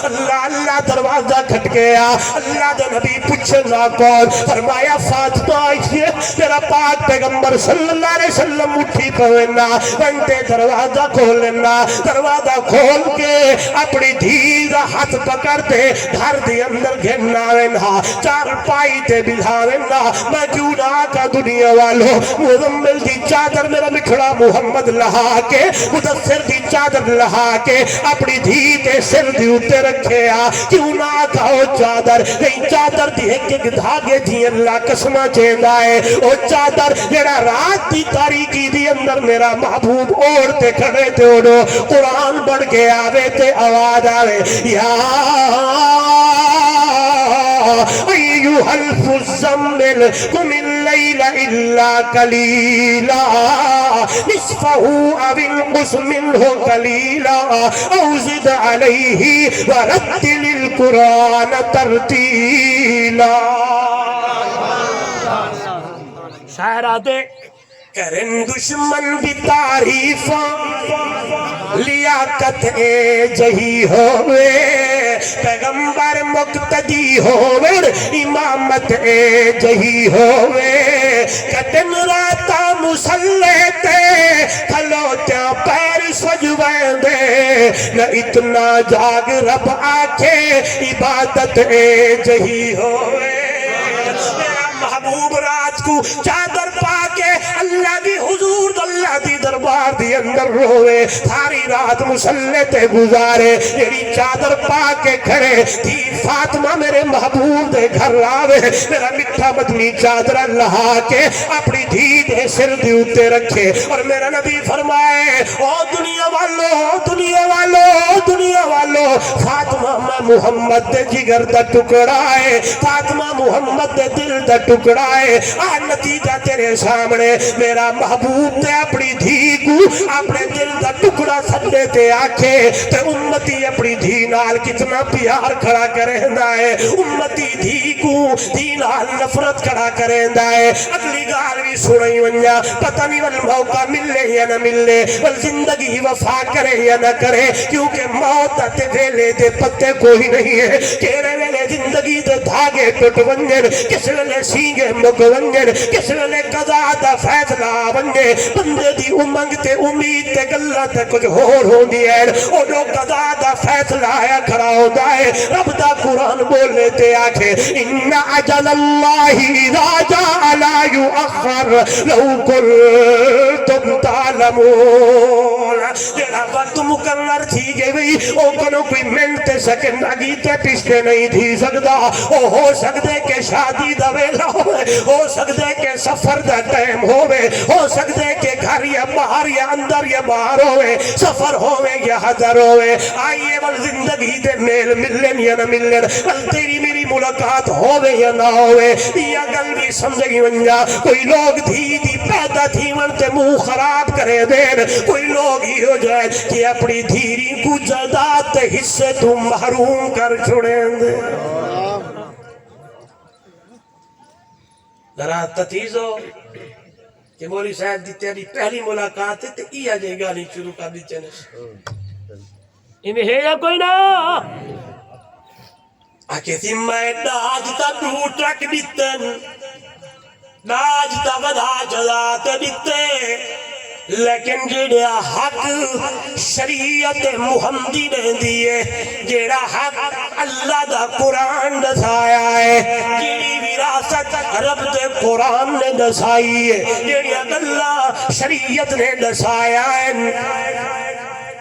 اللہ اللہ دروازہ کھٹ گیا، اللہ دے نبی پوچھنا کون؟ فرمایا فاطمہ آئیے، تیرا پاک پیغمبر صلی اللہ علیہ وسلم اٹھی پوینا، بنتے دروازہ کھولنا، دروازہ کھول کے اپنی دھی دا ہاتھ پکڑ دے گھر دی اندر گھننا وینا، چار پائی تے بلھا وینا، میں کیوں نہ آقا دنیا والو مزمل دی چادر میرا مٹھڑا محمد لہا کے، مدثر دی چادر لہا کے اپنی دھی تے سر دی اتے رکھے آ، کیوں نہ آقا او چادر نہیں، چادر دی ایک ایک دھاگے جی اللہ قسمہ چیندہ ہے، او چادر جڑا رات دی تاریکی دی اندر میرا محبوب اوڑتے کھڑے تے اوڑو قرآن بڑھ کے آوے تے آواز آوے یا ایوہ الفزمل قم اللیل الا قلیلا نصفہ او انقص منہ قلیلا او زد علیہ ورتل القرآن ترتیلا۔ شاعر آتے کرن دشمن بھی تعریفاں لیاقت اے جہی ہوئے، پیغمبر مقتدی ہوئے، امامت اے جہی ہوئے، کتن راتا مسلح تے کھلوتیاں پیر سجویں دے، نہ اتنا جاگ رب آکھے عبادت اے جہی ہوئے۔ میرا محبوب رات کو چادر پا کے اللہ دی حضور اللہ دی دربار دی اندر روے، ساری رات مسلح تے گزارے، جیڑی چادر پا کے کھڑے تھی فاطمہ میرے محبوب دے گھر آوے، میرا مٹھا مدنی چادر لہا کے اپنی دھی دے سر دی اتے رکھے، اور میرا نبی فرمائے او دنیا والو، او دنیا والو، او دنیا والو، فاطمہ میں محمد دے جگر دا ٹکڑا ہے، فاطمہ محمد دے دل دا ٹکڑا ہے، آ نتیجہ تیرے سامنے، میرا محبوب تے اپنی دھی کو اپنے دل دا ٹکڑا سڈے تے آکھے تے امتی اپنی دھی نال کتنا پیار کھڑا کریندا ہے، امتی دھی کو دھی نال نفرت کھڑا کریندا ہے۔ اگلی گال بھی سنائی ونجا، پتہ نہیں ول موقع ملے یا نہ ملے، ول زندگی وفا کرے یا نہ کرے، کیونکہ موت تے ویلے دے پتے کوئی نہیں ہے، کیڑے ویلے زندگی دے دھاگے ٹوٹ ونجن، کس ویلے سینگے مک ونجن، کس ویلے قضا دا فیصلہ ونجے، بندے دی امنگ تے امید تے گلہ تے کچھ ہور ہوندی ہے، او جو قضا دا فیصلہ آیا کھڑا ہوتا ہے، رب دا قرآن بولے تے آکھے ان اجل اللہ اذا جاء لا یؤخر لو کنتم تعلمون، جڑا وقت مقرر تھی گئی او کنو کوئی منٹ سیکنڈ اگی تے پیچھے نہیں تھی سکدا، او ہو سکدے کہ شادی دا ویلا ہوئے، ہو سکدے کہ سفر دا ٹائم ہوئے، ہو سکدے کہ گھر یا باہر یا اندر یا باہر ہوئے، سفر ہوئے یا حضر ہوئے، آئیے ول زندگی دے میل ملن یا نہ ملن، ول تیری میری ملاقات ہوئے یا نہ ہوئے، یا گل بھی سمجھگی ونجا، کوئی لوگ دھی دی پیدا تھی ونتے منہ خراب کرے دین، کوئی لوگ ہی ہو جائے کہ اپنی دھیری کو جائیداد تے حصے تو محروم کر چھوڑیں دے۔ ذرا تتیزو کہ مولی صاحب دی تیری پہلی ملاقات ہے تے ای آجے گانی شروع کر دی چنش انہیں ہے یا کوئی نا آکے تھی میں ناج تا دو ٹرک دیتن، ناج تا ودا جزات دیتے، لیکن جیڑا حق شریعت محمدی نے دیئے، جیڑا حق اللہ دا قرآن دسایا ہے، جیڑی وراثت رب دے قرآن نے دسائی ہے، جیڑی اللہ شریعت نے دسایا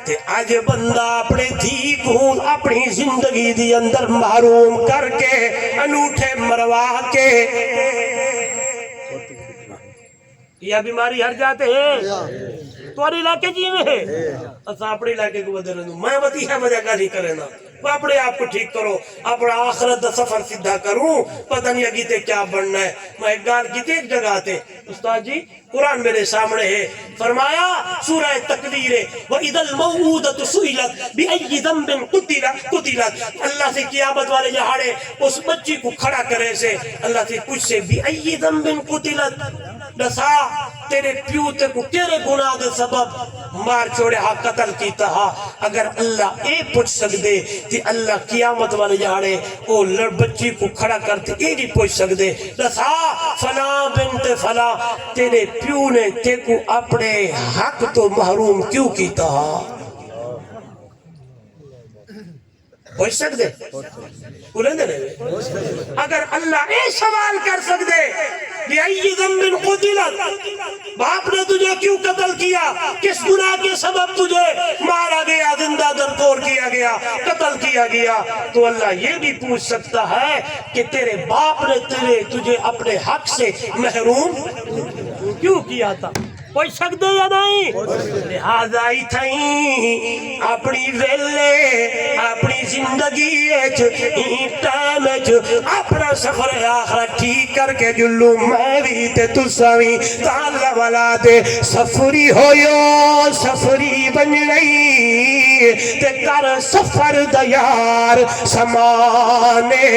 تے اج بندہ اپنے دھی کو اپنی زندگی دی اندر محروم کر کے انوٹھے مروا کے یہ بیماری ہر جاتے ہیں تو علاقے جی میں ہے اسا اپنے علاقے کو بدل دوں میں بتی ہے وجہ کا نہیں کرے نا وہ اپنے آپ کو ٹھیک کرو اپنا آخرت دا سفر سیدھا کروں پتہ نہیں اگیتے کیا بننا ہے میں ایک گال کی ایک جگہ تے استاد جی قرآن میرے سامنے ہے فرمایا سورہ تکویر وَإِذَا الْمَوْءُودَةُ سُئِلَتْ بِأَيِّ ذَنبٍ قُتِلَتْ اللہ سے قیامت والے جہاڑے اس بچی کو کھڑا کرے سے اللہ سے پوچھ سے بِأَيِّ ذَنبٍ قُتِلَتْ دسا تیرے پیو تے کو تیرے گناہ دے سبب مار چھوڑے ہاں قتل کیتا ہاں اگر اللہ اے پوچھ سکدے تے اللہ قیامت والے جہاڑے او لڑ بچی کو کھڑا کرتے اے نہیں پوچھ سکدے دسا فلا بنت فلا تیرے پیو نے تے کو اپنے حق تو محروم کیوں کیتا ہاں پوچھ سکدے بولیں دے اگر اللہ اے سوال کر سکدے بِأَيِّ ذَنبٍ قُتِلَتْ باپ نے تجھے کیوں قتل کیا کس گناہ کے سبب تجھے مارا گیا زندہ درکور کیا گیا قتل کیا گیا تو اللہ یہ بھی پوچھ سکتا ہے کہ تیرے باپ نے تجھے اپنے حق سے محروم کیوں کیا تھا پوچھ سکتے یا نہیں لہذا ہی تھیں اپنی ویلے اپنی زندگی ٹائم اپنا سفر آخرت ٹھیک کر کے جلو میں بھی تے تساوی تعالی والا دے سفری ہویو سفری بن رہی تے کر سفر دیار سمانے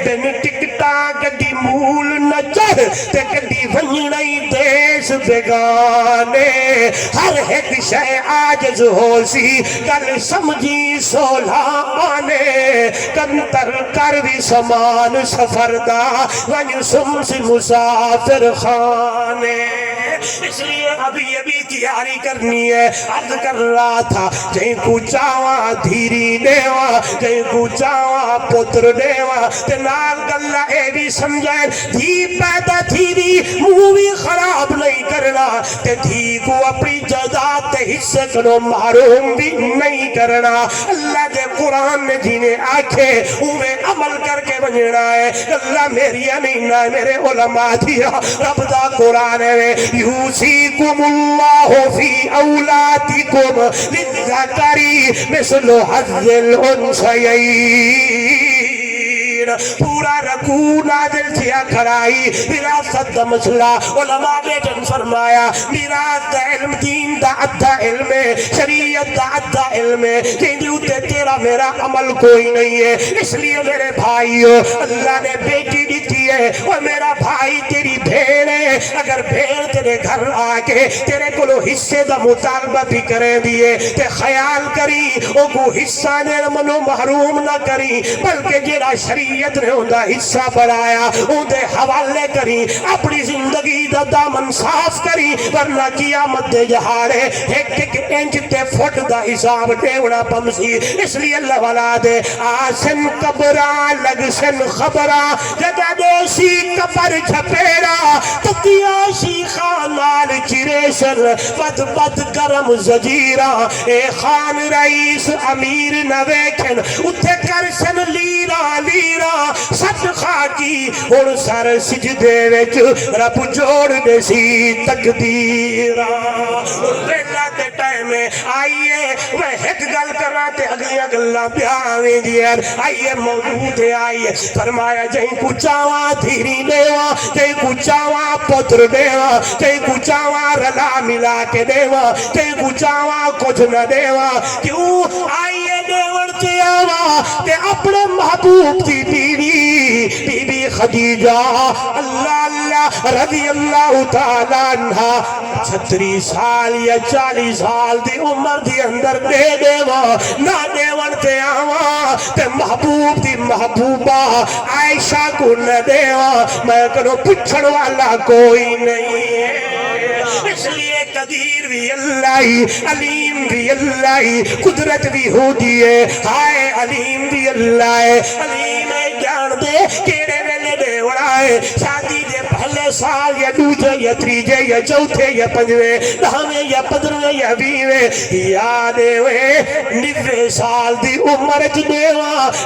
بن ٹکٹا گڈی مول نہ چڑھ تے گڈی بن رہی دیس بیگانے ہر ایک شے عاجز ہو سی کل سمجھی سولہ آنے کنتر کر بھی سامان سفر دا ون سمس مسافر خانے اس لیے ابھی تیاری کرنی ہے عرض کر رہا تھا جہیں کو چاواں دھیری دیواں جہیں کو چاواں پتر دیواں تے نال گلہ اے بھی سمجھائیں دھی پیدا دھیری منہ بھی خراب نہیں کرنا تے دھی کو اپنی جائیداد تے حصے کو محروم بھی نہیں کرنا اللہ دے قرآن نے جنہیں آنکھیں انہیں عمل کر کے بننا ہے اللہ میری نہیں نہ میرے علماء دیا رب دا قرآن ہے یوسیکم اللہ فی اولادکم للذکری مثل حظ الانثیین پورا رکوع نازل کیا کھڑائی وراثت دا مسئلہ علماء بیٹن فرمایا میراث دا علم دین دا ادھا علم ہے شریعت دا ادھا علم ہے جن تے تیرا میرا عمل کوئی نہیں ہے اس لیے میرے بھائیو اللہ نے بیٹی دیتی ہے اور میرا بھائی تیری بھیڑ ہے اگر بھیڑ تیرے گھر آکے تیرے کو حصے دا مطالبہ بھی کریں دیئے تے خیال کری او کو حصہ نے منو محروم نہ کری بلکہ جیرا شریعت نے اندہ حصہ بڑھایا اندھے حوالے کری اپنی زندگی دا دامن صاف کری ورنہ قیامت دے جہارے ایک انچ تے فٹ دا حساب ٹیوڑا پمسی اس لیے اللہ والا دے آسن قبران لگ سن خبران جگہ دیسی کپر جھپیرا تتیاشی خانال چریشن بد بد گرم زجیرہ اے خان رئیس امیر نویکن اتھے کرسن لیرا لیرا سچ خاکی اور سر سجدے وچ رب جوڑ دے سی تقدیرہ بیٹا تے ٹائم آئیے میں ایک گل کرنا تے اگلیاں گلاں پیاویں دیار آئیے موجود آئیے فرمایا جہیں کو چاواں دھیری دیواں جہیں کو چاواں پتر دیواں جہیں کو چاواں رلا ملا کے دیواں جہیں کو چاواں کچھ نہ دیواں کیوں آئیے دیوڑ تے آواں تے اپنے محبوب دی بی بی خدیجہ اللہ اللہ رضی اللہ تعالیٰ عنہ 36 سال یا 40 سال دی عمر دی اندر دے دیوا نہ دیون تے آواں تے محبوب دی محبوبہ عائشہ کو نہ دیوا میں کنو پچھڑ والا کوئی نہیں ہے اس لیے قدیر بھی اللہ علیم بھی اللہ قدرت بھی ہو دیئے ہائے علیم بھی اللہ علیم جان دے کیڑے ویلے دے اڑائے شادی دے پہلے سال یا دوجے یا تریجے یا چوتھے یا پنجویں دہویں یا 15ویں یا 20ویں یاد ہوئے 90 سال دی عمر چ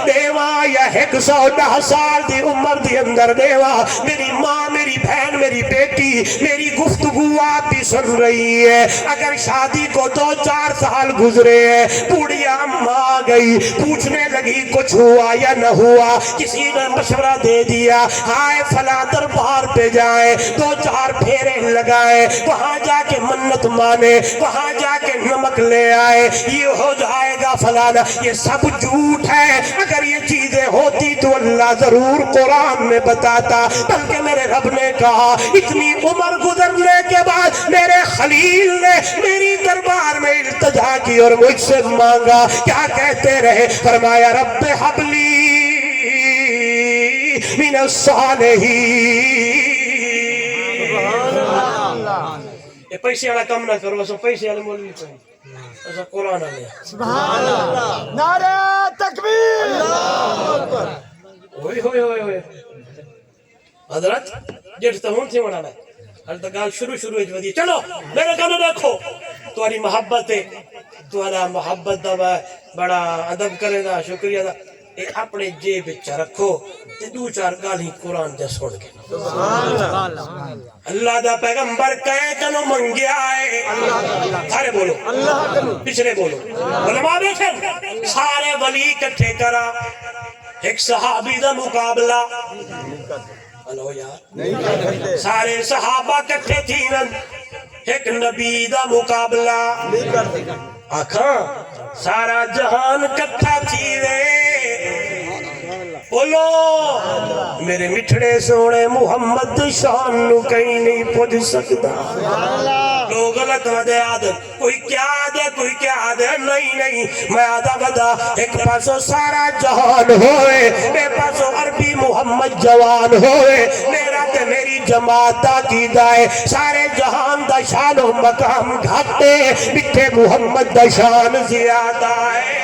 دیواں یا 110 سال دی عمر دی اندر دیواں میری ماں میری بہن میری بیٹی میری گفتگو آپ بھی سن رہی ہے اگر شادی کو 2-4 سال گزرے ہیں بوڑھی اماں آ گئی پوچھنے لگی کچھ ہوا یا نہ ہوا کسی نے مشورہ دے دیا ہائے فلاں دربار پہ جائیں 2-4 پھیرے لگائیں وہاں جا کے منت مانے وہاں جا کے نمک لے آئے یہ ہو جائے گا فلانا یہ سب جھوٹ ہے اگر یہ چیزیں ہوتی تو اللہ ضرور قرآن میں بتاتا بلکہ میرے رب نے کہا اتنی عمر گزرنے کے بعد میرے خلیل نے میری دربار میں التجا کی اور مجھ سے مانگا کیا کہتے رہے فرمایا رب حبلی من الصالحین یہ پیسے والا کام نہ کرو ایسا پیسے والے مولوی کرو ایسا قرآن آنے سبحان اللہ نعرہ تکبیر ہوئے ہوئے ہوئے ہوئے حضرت جیٹ تو ہون تھی منانا ہے حال تک گال شروع ہوئی جو دی چلو میرے کانو دیکھو تمہاری محبت ہے تمہارا محبت دا بڑا ادب کرے دا شکریہ دا اے اپنے جیب وچ رکھو تے 2-4 گال ہی قرآن دے سن کے اللہ دا پیغمبر کہے کنو منگیا ہے سارے بولو پچھلے بولو علماء بیٹھیں سارے ولی کٹھے کرا ایک صحابی دا مقابلہ ہلو یار سارے صحابہ کٹھے تھینن ایک نبی دا مقابلہ آکھاں سارا جہان کٹھا تھی وے بولو میرے مٹھڑے سونے محمد شان نو کہیں نہیں پوچھ سکتا لوگ غلط ودے آدھر کوئی کیا آدھے نہیں میں آدھا ودا ایک پاسو سارا جہان ہوئے میرے پاسو عربی محمد جوان ہوئے میرا تے میری جماعت دا کی دائے سارے جہان دا شان و مقام گھاٹے مٹھے محمد دا شان زیادہ ہے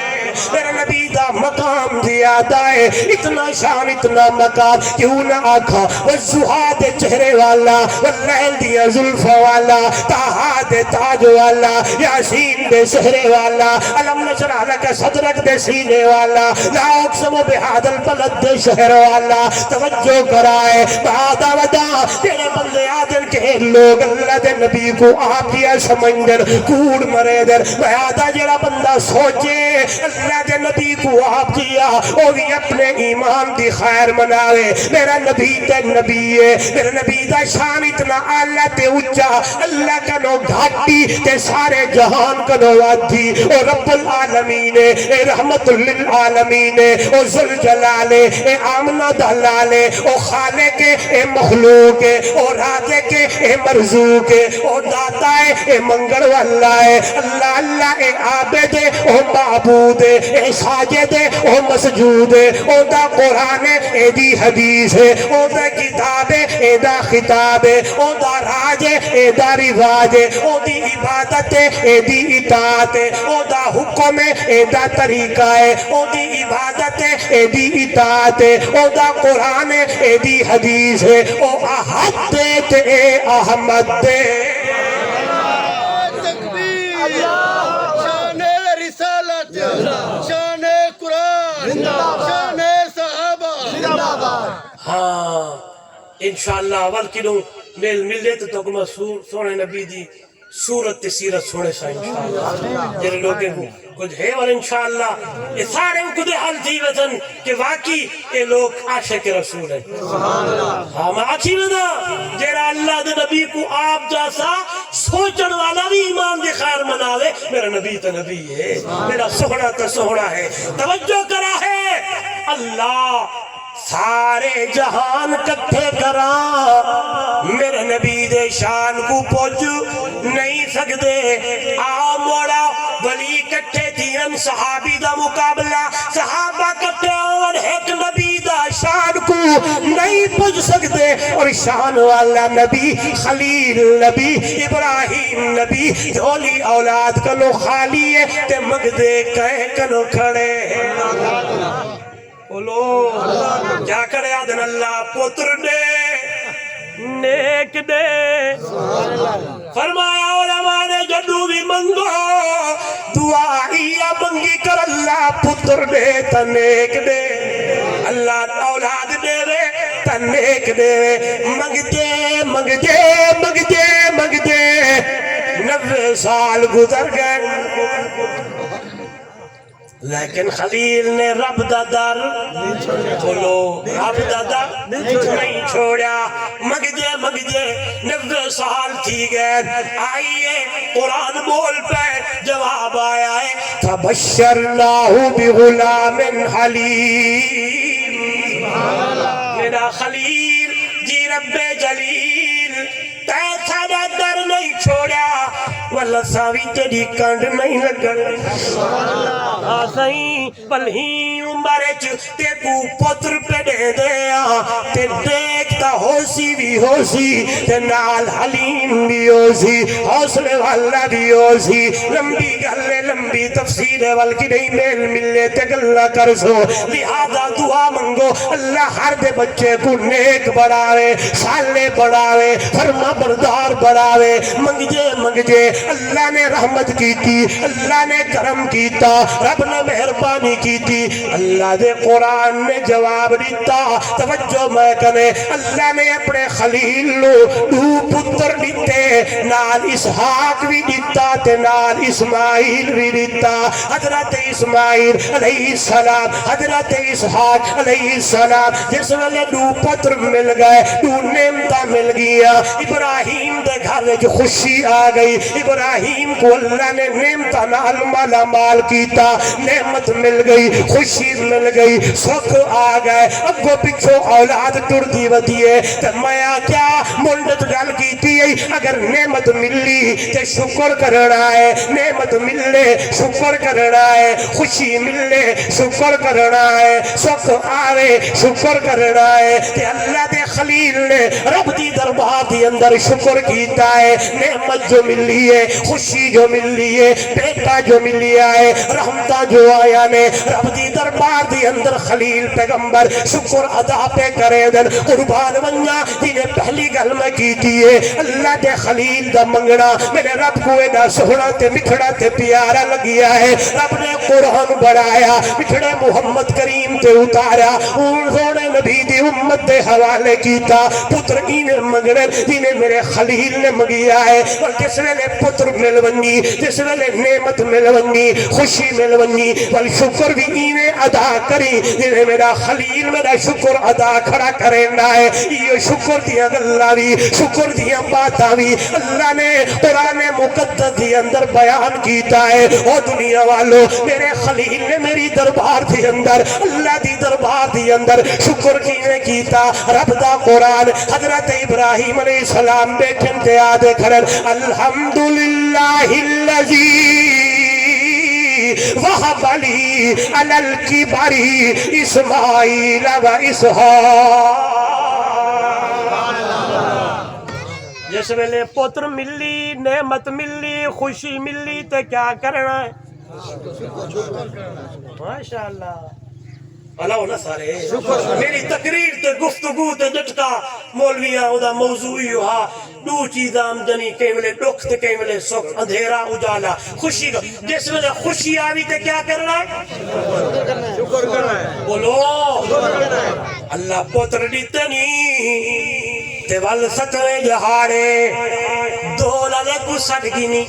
میرے نبی دا مقام زیادہ ہے اتنا شان اتنا مقام کیوں نہ آکھا والزہا دے چہرے والا واللیل دیا ظلف والا تاہا دے تاج والا یاسین دے سہرے والا علم نشرح لکا صدرک دے سینے والا لا اقسم بہاد البلد دے شہر والا توجہ کرائے بہادا ودا تیرے بندے آدن کے لوگ اللہ دے نبی کو آپ کیا سمندر کوڑ مرے در بہادا جڑا بندہ سوچے اللہ دے نبی کو آپ کیا وہ بھی اپنے ایمان دی خیر مناوے میرا نبی تے نبی ہے میرا نبی دا شان اتنا آلہ تے اچھا اللہ کا نو گھاٹی تے سارے جہان کا نو وادھی او رب العالمین اے رحمت للعالمین او ذوالجلال اے آمنہ دلال او خالق اے مخلوق او رازق اے مرزوق او داتا اے منگل والا اللہ اللہ اے عابد او معبود اے ساجد او مسجود او دا قرآن اے دی حدیث او دا کتاب اے دا خطاب او دا راج اے دا رواج او دی عبادت اے دی اطاعت او دا حکم اے دا طریقہ او دی عبادت اے دی اطاعت او دا قرآن اے دی حدیث او احد تے اے احمد دے شان رسالت شان قرآن شان صحابہ ہاں انشاءاللہ اول کنو مل دے تو میں سونے نبی دی صورت تے سیرت سونے سا انشاءاللہ جنہیں لوگیں کو کچھ ہے اور انشاءاللہ یہ سارے ان کو دے حل تھی وطن کہ واقعی یہ لوگ عاشق رسول ہیں ہاں میں اچھی ودا جیرا اللہ دے نبی کو آپ جیسا سوچن والا بھی ایمان دے خیر مناوے میرا نبی تو نبی ہے میرا سہنا تو سہنا ہے توجہ کرا ہے اللہ سارے جہان کٹھے کرا میرے نبی دے شان کو پوچھ نہیں سکتے آ موڑا ولی کٹھے تین صحابی دا مقابلہ صحابہ کٹھے اور ایک نبی دا شان کو نہیں پوچھ سکتے اور شان والا نبی خلیل نبی ابراہیم نبی جولی اولاد کنو خالی ہے تے مگدے کہے کنو کھڑے بولو کیا کرے آدن اللہ پتر نے نیک دے فرمایا علماء نے جدو بھی منگو دعائیا منگی کر اللہ پتر دے تا نیک دے اللہ اولاد دے رے تا نیک دے منگتے منگتے منگتے منگتے 90 سال گزر گئے لیکن خلیل نے رب دا در بولو رب دا در نہیں چھوڑیا مگجے مگجے 90 سال تھی گئے آئیے قرآن بول پہ جواب آیا ہے فبشرناہ بغلام حلیم میرا خلیل جی رب جلیل تیسا دا در نہیں چھوڑیا واللہ ساوی تیری کنڈ نہیں لگن آسائیں بلہی عمرچ تے کو پتر پہ دے دیا تے دیکھتا ہوسی بھی ہوسی تے نال حلیم بھی ہوسی حوصلے والا بھی ہوسی لمبی گلے لمبی تفسیر والکی نہیں میل ملے تے گلہ کر سو لہذا دعا منگو اللہ ہر دے بچے کو نیک بڑھاوے سالے بڑھاوے فرما بردار بڑھاوے منگجے منگجے اللہ نے رحمت کی تھی اللہ نے کرم کیتا رب نے مہربانی کی تھی اللہ دے قرآن نے جواب دیتا توجہ میں کنے اللہ نے اپنے خلیل لو دو پتر دیتے نال اسحاق بھی دیتا تے نال اسماعیل بھی دیتا حضرت اسماعیل علیہ السلام حضرت اسحاق علیہ السلام جس ویلے دو پتر مل گئے دو نعمتاں مل گیا ابراہیم دے گھر جو خوشی آ گئی ابراہیم کو اللہ نے نعمتاں نال مالا مال کیتا نعمت مل گئی خوشی مل گئی سکھ آ گئے اگو پچھو اولاد ٹر دی ودیے تے میں کیا منڈت گل کیتی ہے اگر نعمت ملی تے شکر کرنا ہے نعمت ملے شکر کرنا ہے خوشی ملے شکر کرنا ہے سکھ آوے شکر کرنا ہے تے اللہ دے خلیل نے رب دی دربار دی اندر شکر کیتا ہے نعمت جو ملی ہے خوشی جو ملی ہے بیٹا جو ملی ہے رحمتہ جو آیا نے رب دی دربار دی اندر خلیل پیغمبر شکر ادا پہ کرے دن قربان ونجا جنہیں پہلی گل میں کیتی ہے اللہ دے خلیل دا منگنا میرے رب کو ایڈا سہنا تے مٹھڑا تے پیارا لگیا ہے رب نے قرآن بڑھایا مٹھڑے محمد کریم تے اتارا ان سونے نبی دی امت دے حوالے کیتا پتر انہیں منگنے جنہیں میرے خلیل نے مگیا ہے اور جس ویلے پتر مل ونی جس ویلے نعمت مل ونی خوشی مل ونی بل شکر بھی انہیں ادا کری جنہیں میرا خلیل میرا شکر ادا کھڑا کرنا ہے یہ شکر دیا گلہ بھی شکر دیا باتاں بھی اللہ نے قرآن مقدس دی اندر بیان کیتا ہے او دنیا والو میرے خلیل نے میری دربار دی اندر اللہ دی دربار دی اندر شکر کینے کیتا رب دا قرآن حضرت ابراہیم علیہ السلام بیٹھن تے آدھے کھرن الحمدللہ اللذی وہب لی علی الکبر اسماعیل و اسحاق جس ویلے پتر ملی نعمت ملی خوشی ملی تے کیا کرنا ہے ماشاءاللہ اللہ ہونا سارے میری تقریر تے گفتگو تے جٹکا مولویاں او دا موضوع ہی ہوا دو چیزاں آمدنی کئی ملے دکھ تے کئی ملے سکھ اندھیرا اجالا خوشی کا جس ویلے خوشی آوی تے کیا کرنا ہے شکر کرنا ہے بولو اللہ پتر دیتے نہیں تے وال ستوے جہاڑے دو لالے کو سٹ گینی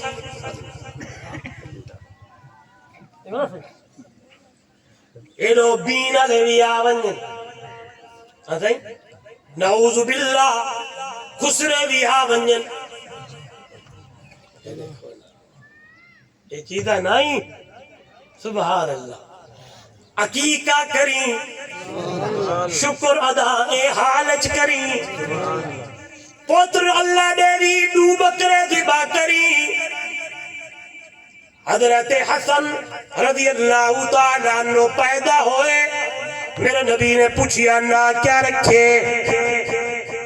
ایلو بینا لے بھی آونجن نعوذ باللہ خسرے بھی آونجن یہ چیزہ نہیں سبحان اللہ عقیقہ کریں شکر ادا اے حالچ کریں پتر اللہ دیوی دو بکرے ذبح کریں حضرت حسن رضی اللہ تعالیٰ عنہ پیدا ہوئے میرے نبی نے پوچھیا نا کیا رکھے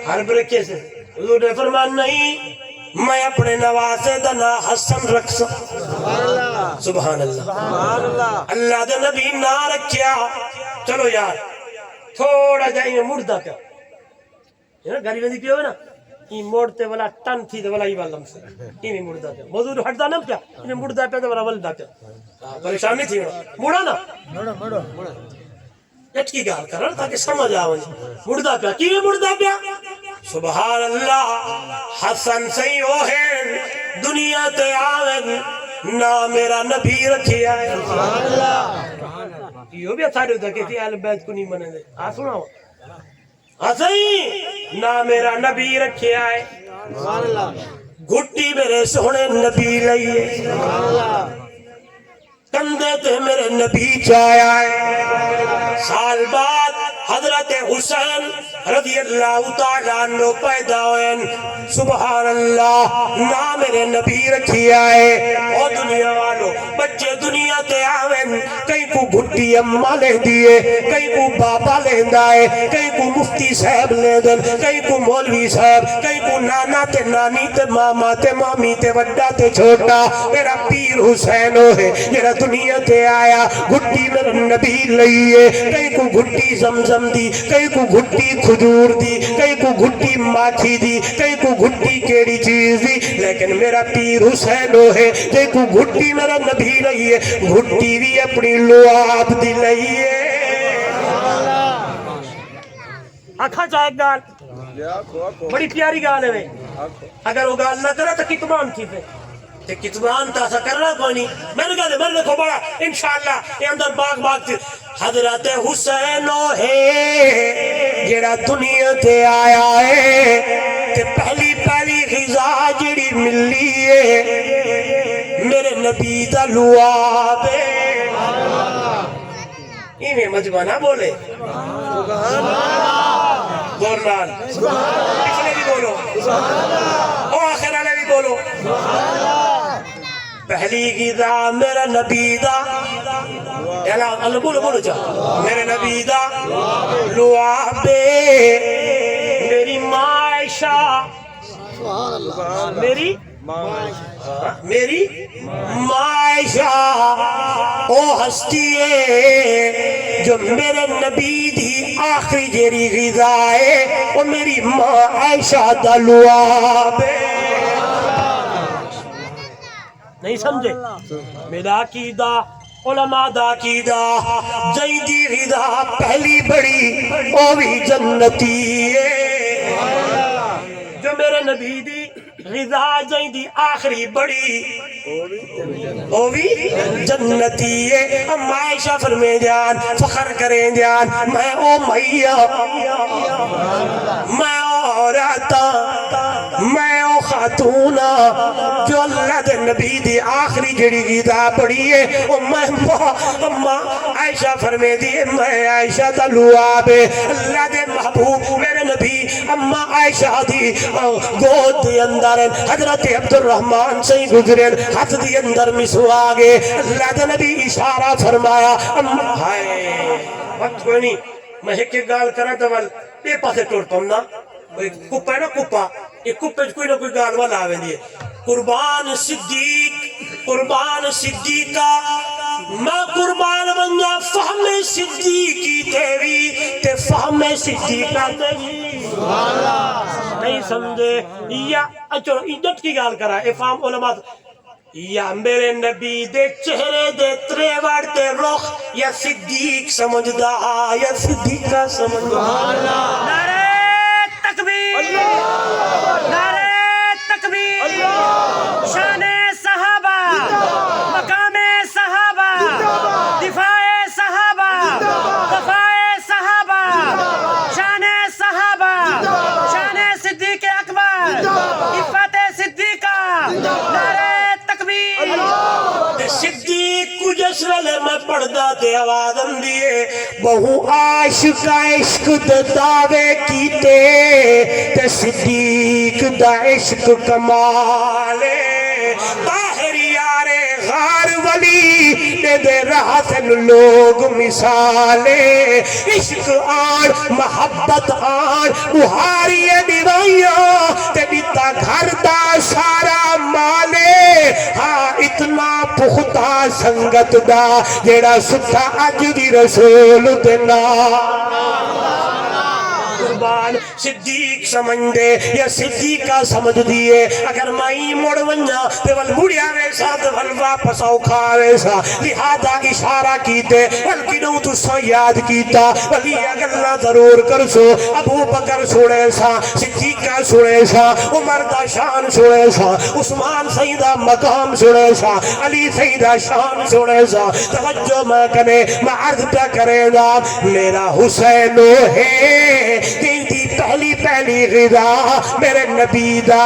ہر برکے سے حضور نے فرمایا نہیں میں اپنے نواسے دا نا حسن رکھ سکتا سبحان اللہ اللہ دے نبی نا رکھیا چلو یار تھوڑا جائیں مردہ کیا گھری ویدی پیو ہے نا ای موڑتے والا ٹن تھی دے والا ای والم سے ای میں مڑدا پیا موضوع ہٹدا نہ پیا ای مڑدا پیا تے والا ولدا پیا پریشان نہیں تھی مڑا نا اٹ کی گال کرن تاکہ سمجھ آوے مڑدا پیا کی مڑدا پیا سبحان اللہ حسن سی او ہے دنیا تے آوے نا میرا نبی رکھیا ہے سبحان اللہ یہ بھی سارے تے کہ اہل بیت کو نہیں منے دے آ سناؤ ہسئی نا میرا نبی رکھیا ہے سبحان اللہ گھٹی میرے سونے نبی لئیے سبحان اللہ کندھے تے میرے نبی چایا ہے سال بعد حضرت حسین رضی اللہ تعالیٰ عنہ پیدا ہوئے سبحان اللہ نا میرے نبی رکھیا ہے او دنیا والو بچے دنیا تے آویں کئی کو گھٹی اممہ لے دیئے کئی کو بابا لیندہ ہے کئی کو مفتی صاحب لیندن کئی کو مولوی صاحب کئی کو نانا تے نانی تے ماما تے مامی تے وڈا تے چھوٹا میرا پیر حسین ہے میرا دنیا تے آیا گھٹی میرے نبی لئیے کئی کو گھٹی زمزم دی کئی کو گھٹی کھجور دی کئی کو گھٹی ماچھی دی کئی کو گھٹی کیڑی چیز دی لیکن میرا پیر حسین ہے کئی کو گھٹی میرا نبی لئیے گھٹی بھی اپنی لعاب دی لئیے آکھا چاہے گال بڑی پیاری گال ہے اگر وہ گال نہ کرے تو کتمان تھی تے کتمان تا سا کرنا کوئی نہیں میں نے کہا دے میں نے دیکھو بڑا انشاءاللہ یہ اندر باغ باغ تھی حضرت حسین ہے جیڑا دنیا تے آیا ہے تے پہلی غذا جیڑی ملی ہے میرے نبی دا لعاب ہے یہ مجمع نہ بولے زورنال پچھلے بھی بولو او آخر والے بھی بولو پہلی غذا میرا نبی دا اللہ بولو چاہ میرے نبی دا لعاب میری ماں عائشہ میری ماں عائشہ او ہستی ہے جو میرے نبی دی آخری جیری غذا ہے وہ میری ماں عائشہ دا لعاب ہے نہیں سمجھے میرا عقیدہ علماء دا عقیدہ جیدی غذا پہلی بڑی او بھی جنتی ہے جو میرے نبی دی غذا جیدی آخری بڑی او بھی جنتی ہے ہم عائشہ فرمے جان فخر کریں جان میں او میاں میں عورتا میں او خاتونہ جو اللہ دے نبی دی آخری جڑی غذا پڑی ہے او میں اممہ عائشہ فرمے دیئے میں عائشہ دا لعاب ہے اللہ دے محبوب میرے نبی اممہ عائشہ دی گود دی اندر حضرت عبد الرحمن سے گزرین ہاتھ دی اندر مسو آگے اللہ دے نبی اشارہ فرمایا اممہ ہائے وقت کوئی نہیں میں ایک گال کرا تو ول یہ پاسے ٹوڑتا ہوں نا کپا ہے نا کپا یہ کپے کوئی نہ کوئی گال والا آوے دیئے قربان صدیقہ میں قربان بن جا فہم صدیقی تیوی تے فہم صدیقہ تیوی نہیں سمجھے یا اچھو عزت کی گال کرا افہام علماء یا میرے نبی دے چہرے دے تریوڑ تے رخ یا صدیق سمجھدا یا صدیقہ سمجھدا نعرہ تکبیر نعرہ تکبیر شان صحابہ مقام صحابہ دفاع صحابہ دفاع صحابہ شان صحابہ شان صدیق اکبر عفت صدیقہ نعرہ تکبیر صدیق کو جس ویلے میں پڑھدا تے آواز دیئے بہو عاشق عشق دعوے کیتے تے صدیق دا عشق کمالے طاہر یار غار ولی نے دے راہ سن لوگ مثالے عشق آن محبت آن بہاری دیوائیاں تے بیتا گھر دا سارا مالے ہاں اتنا پختہ سنگت دا جیڑا سٹھا اج دی رسول دینا قربان صدیق سمجھ دے یا صدیقہ سمجھ دیے اگر مائی مڑ ونجا تے ول مڑیا ویسا تے ول واپس اوکھا ویسا لہذا اشارہ کیتے بلکہ نو تو سو یاد کیتا ولی اگلا ضرور کر سو ابو بکر سوڑے سا صدیقہ سوڑے سا عمر دا شان سوڑے سا عثمان سیدہ مقام سوڑے سا علی سیدہ شان سوڑے سا توجہ میں کنے میں عرض پہ کرے دا میرا حسین ہے تیندی پہلی غذا میرے نبی دا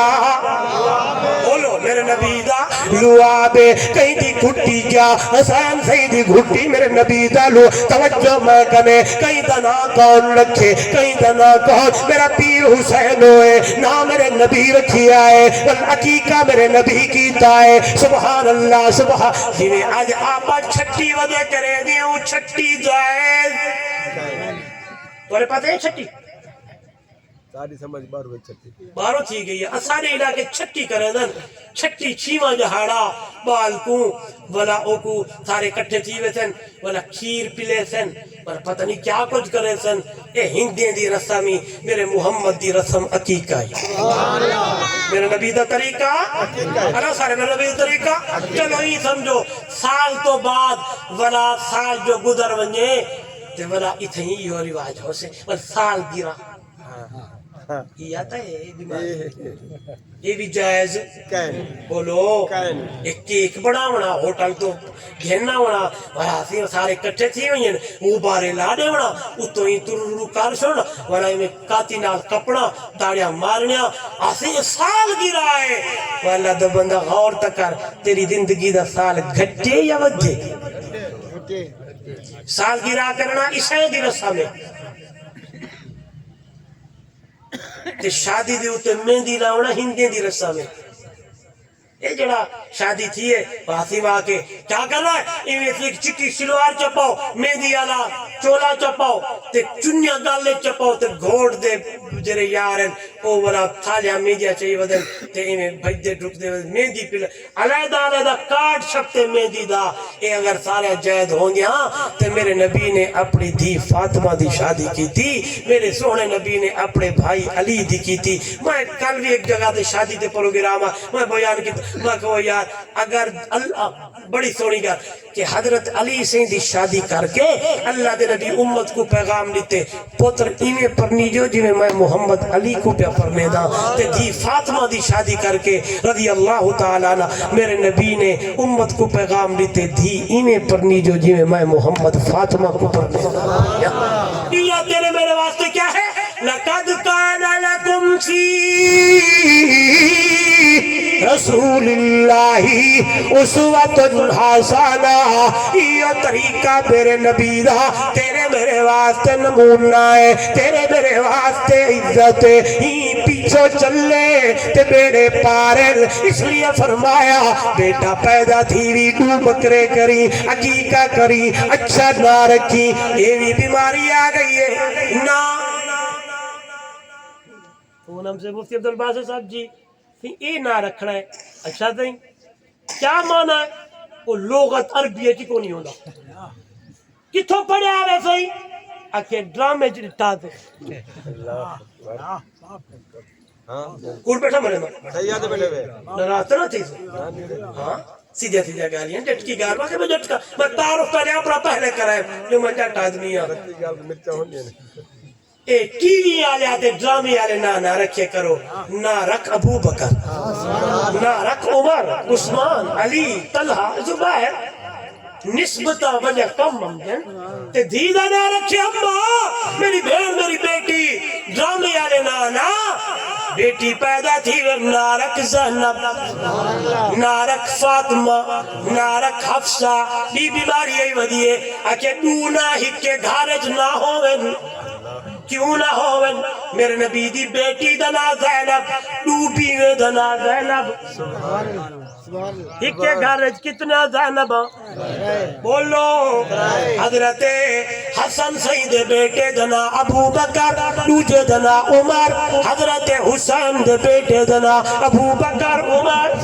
بولو میرے نبی دا لوابے کہیں دی گھٹی جا حسین سیدی گھٹی میرے نبی دا لو توجہ میں کنے کہیں دنا کون رکھے کہیں دنا کون میرا پیر حسین ہوئے نا میرے نبی رکھی آئے والعقیقہ میرے نبی کیتا ہے سبحان اللہ سبحان جنہیں آج آپا چھٹی وجہ کرے دیا وہ چھٹی جائز تو پتہ ہے چھٹی ساری سمجھ بارو چھٹی بارو تھی گئی ہے اسارے علاقے چھٹی کرے دن چھٹی چھیواں جہاڑا بالکوں ولا اوکو سارے کٹھے تھی وے سن ولا کھیر پلے سن پر پتہ نہیں کیا کچھ کرے سن اے ہندیں دی رسمی میرے محمد دی رسم عقیقہ میرے نبی دا طریقہ انا سارے میرے نبی دا طریقہ چلو ہی سمجھو سال تو بعد ولا سال جو گزر ونجے تے ولا اتھیں ہی یہ رواج ہو سے ولا سال گرا یہ آتا ہے یہ بھی جائز بولو ایک کیک بڑا ہونا ہوٹل تو گھننا ہونا وہاں سارے کٹھے تھی ہوئی ہیں وہ بارے لاڑے ہونا اتو ہی ترورو کار چھوڑنا وہاں میں کاتی نال کپڑا داڑیاں مارنیا آسی سال گرا ہے واللہ دا بندہ غور تکر تیری زندگی دا سال گھٹے یا وجھے سال گرا کرنا اسے دی رسا میں تے شادی دے ہوتے مہندی لاؤنا ہندیں دی رسا میں یہ جڑا شادی تھی ہے واسی وہاں کے کیا کر رہا ہے ایویں سے چکی شلوار چپاؤ مہندی آلا چولا چپاؤ تے چنیا گالے چپاؤ تے گھوڑ دے جرے یارن او والا تھالیا میڈیا چاہیے ودن تے ایویں بھج دے ڈھک دے مہندی پلا علیحدہ علیحدہ کارڈ چھپتے مہندی دا اے اگر سارے جائد ہوں گے ہاں تے میرے نبی نے اپنی دھی فاطمہ دی شادی کی تھی میرے سونے نبی نے اپنے بھائی علی دی کی تھی میں کل بھی ایک جگہ تے شادی تے پروگرام میں بیان کی میں کہو یار اگر اللہ بڑی سونی گا کہ حضرت علی سے دی شادی کر کے اللہ دے نبی امت کو پیغام دیتے پتر ایویں پرنی جو جی میں محمد علی کو پیا پرنے دا تے دی فاطمہ دی شادی کر کے رضی اللہ تعالیٰ عنہ میرے نبی نے امت کو پیغام دیتے دی ایویں پرنی جو جی میں محمد فاطمہ کو پرنے دا یہ تیرے میرے واسطے کیا ہے لَقَدْ كَانَ لَكُمْ فِي رسول اللہ اسوۃ حسنہ یہ طریقہ میرے نبی دا تیرے میرے واسطے نمونہ ہے تیرے میرے واسطے عزت ہی پیچھو چلے تے بیڑے پارل اس لیے فرمایا بیٹا پیدا تھی بھی تو بکرے کری عقیقہ کری اچھا نہ رکھی یہ بھی بیماری آ گئی ہے نا فون ہم سے مفتی عبدالباسط صاحب جی یہ نہ رکھنا ہے اچھا تھی کیا معنی ہے وہ لغت عربی کی کو نہیں ہوتا کتھوں پڑھے آوے صحیح آکے ڈرامے جتا دے کول بیٹھا مرے میں سیاد بیٹھے ہوئے نراز نہ تھی ہاں سیدھے سیدھے گالیاں جٹکی گال میں کہ میں جٹکا میں تعارف پہلے اپنا پہلے کرائے جو میں جٹ آدمی ہاں اے ٹی وی آلے آتے ڈرامی آلے نہ رکھے کرو نہ رکھ ابو بکر نہ رکھ عمر عثمان علی طلحہ زبیر نسبتہ وجہ کم ممکن تے دیدہ نہ رکھے اماں میری بہن میری بیٹی ڈرامی آلے نہ بیٹی پیدا تھی نہ رکھ زینب نہ رکھ فاطمہ نہ رکھ حفصہ بی بیماری ای ودیے اکے دونا ہکے گھارج نہ ہوئن کیوں نہ ہوئن میرے نبی دی بیٹی دنا زینب ڈوبی میں دنا زینب ایک کے گھر کتنا زینب بولو حضرت حسن سید بیٹے دنا ابو بکر دوجے دنا عمر حضرت حسین دے بیٹے دنا ابو بکر عمر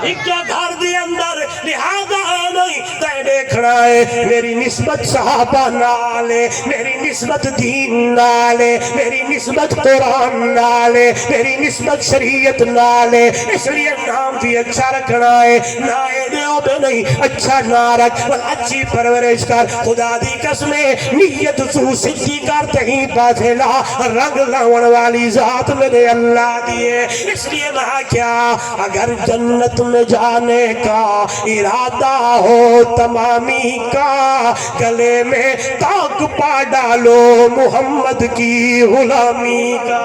ایک کے گھر دی اندر لہذا اے نہیں تے دیکھنا ہے میری نسبت صحابہ نالے، میری نسبت دین نالے، میری نسبت قرآن نالے، میری نسبت شریعت نالے، اس لیے نام بھی اچھا رکھنا ہے، نائے دیو بے نہیں اچھا نہ رکھ بل اچھی پرورش کر، خدا دی قسمیں نیت تو سچی کرتے ہی باطلا رنگ لاؤن والی ذات میرے اللہ دیے، اس لیے میں کیا اگر جنت میں جانے کا ارادہ ہو تمامی کا، گلے میں تاک پا ڈالو محمد کی غلامی کا،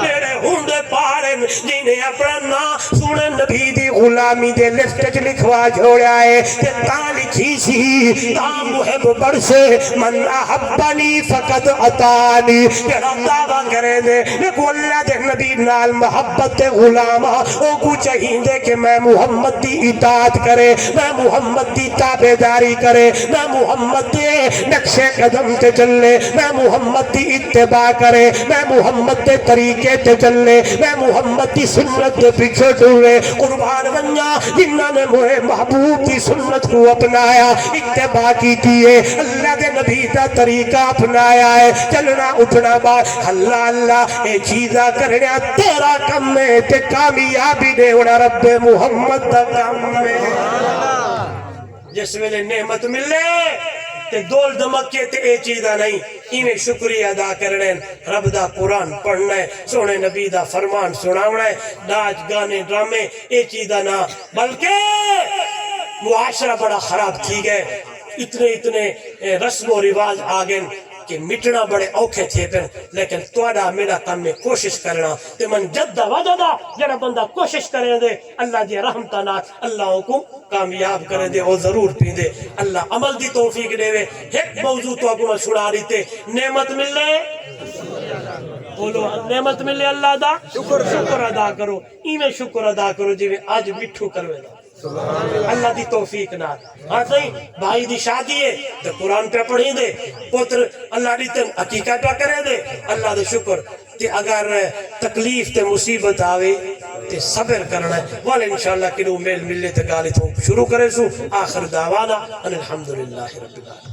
میرے ہوندے پارن جنہیں اپنا نا سونے نبی دی غلامی دے لسٹ لکھوا جوڑا ہے تے تاں لکھی سی تا محب برسے من احبنی فقد اتانی، جڑا دعویٰ کرے دے کو اللہ دے نبی نال محبت تے غلامہ او کو چاہیے کہ میں محمد دی اطاعت کرے، میں محمد دی تابعداری کرے، میں محمد دے نقش قدم تے چلے، میں محمد دی اتباع کرے، میں محمد دے طریقے تے چلے، میں محمد دی سنت دے پیچھے ٹورے، قربان بنیا جنہاں نے موئے محبوب دی سنت کو اپنایا، اتباع کی تیئے، اللہ دے نبی دا طریقہ اپنایا ہے، چلنا اٹھنا بات اللہ اللہ اے چیزہ کرنا تیرا کم میں تے کامیابی دے ہونا رب محمد دا کم میں، جس ویلے نعمت ملے تے دول دمکے تے اے چیزہ نہیں، انہیں شکریہ ادا کرنے رب دا قرآن پڑھنا ہے، سونے نبی دا فرمان سناونا ہے، ناچ گانے ڈرامے اے چیزہ نہ، بلکہ معاشرہ بڑا خراب تھی گئے، اتنے رسم و رواج آگئن کہ مٹنا بڑے اوکھے تھے پر، لیکن توڑا میرا کام میں کوشش کرنا تے من جدہ وجدہ جڑا بندہ کوشش کریں دے اللہ دی رحمتہ نات اللہ کو کامیاب کریں دے اور ضرور پین دے، اللہ عمل دی توفیق دے وے۔ ایک موضوع تو اگو میں سنا رہی تے نعمت ملے بولو نعمت ملے اللہ دا شکر ادا کرو، ایمیں شکر ادا کرو جی آج مٹھو کروے دا اللہ دی توفیق نہ، ہاں صحیح بھائی دی شادی ہے تو قرآن پہ پڑھی دے، پتر اللہ دی تن حقیقت پہ کرے دے، اللہ دے شکر تے اگر تکلیف تے مصیبت آوے تے صبر کرنا ہے، والے انشاءاللہ کنو میل ملے تے گالی تو شروع کرے سو، آخر دعوانا ان الحمدللہ رب العالمین۔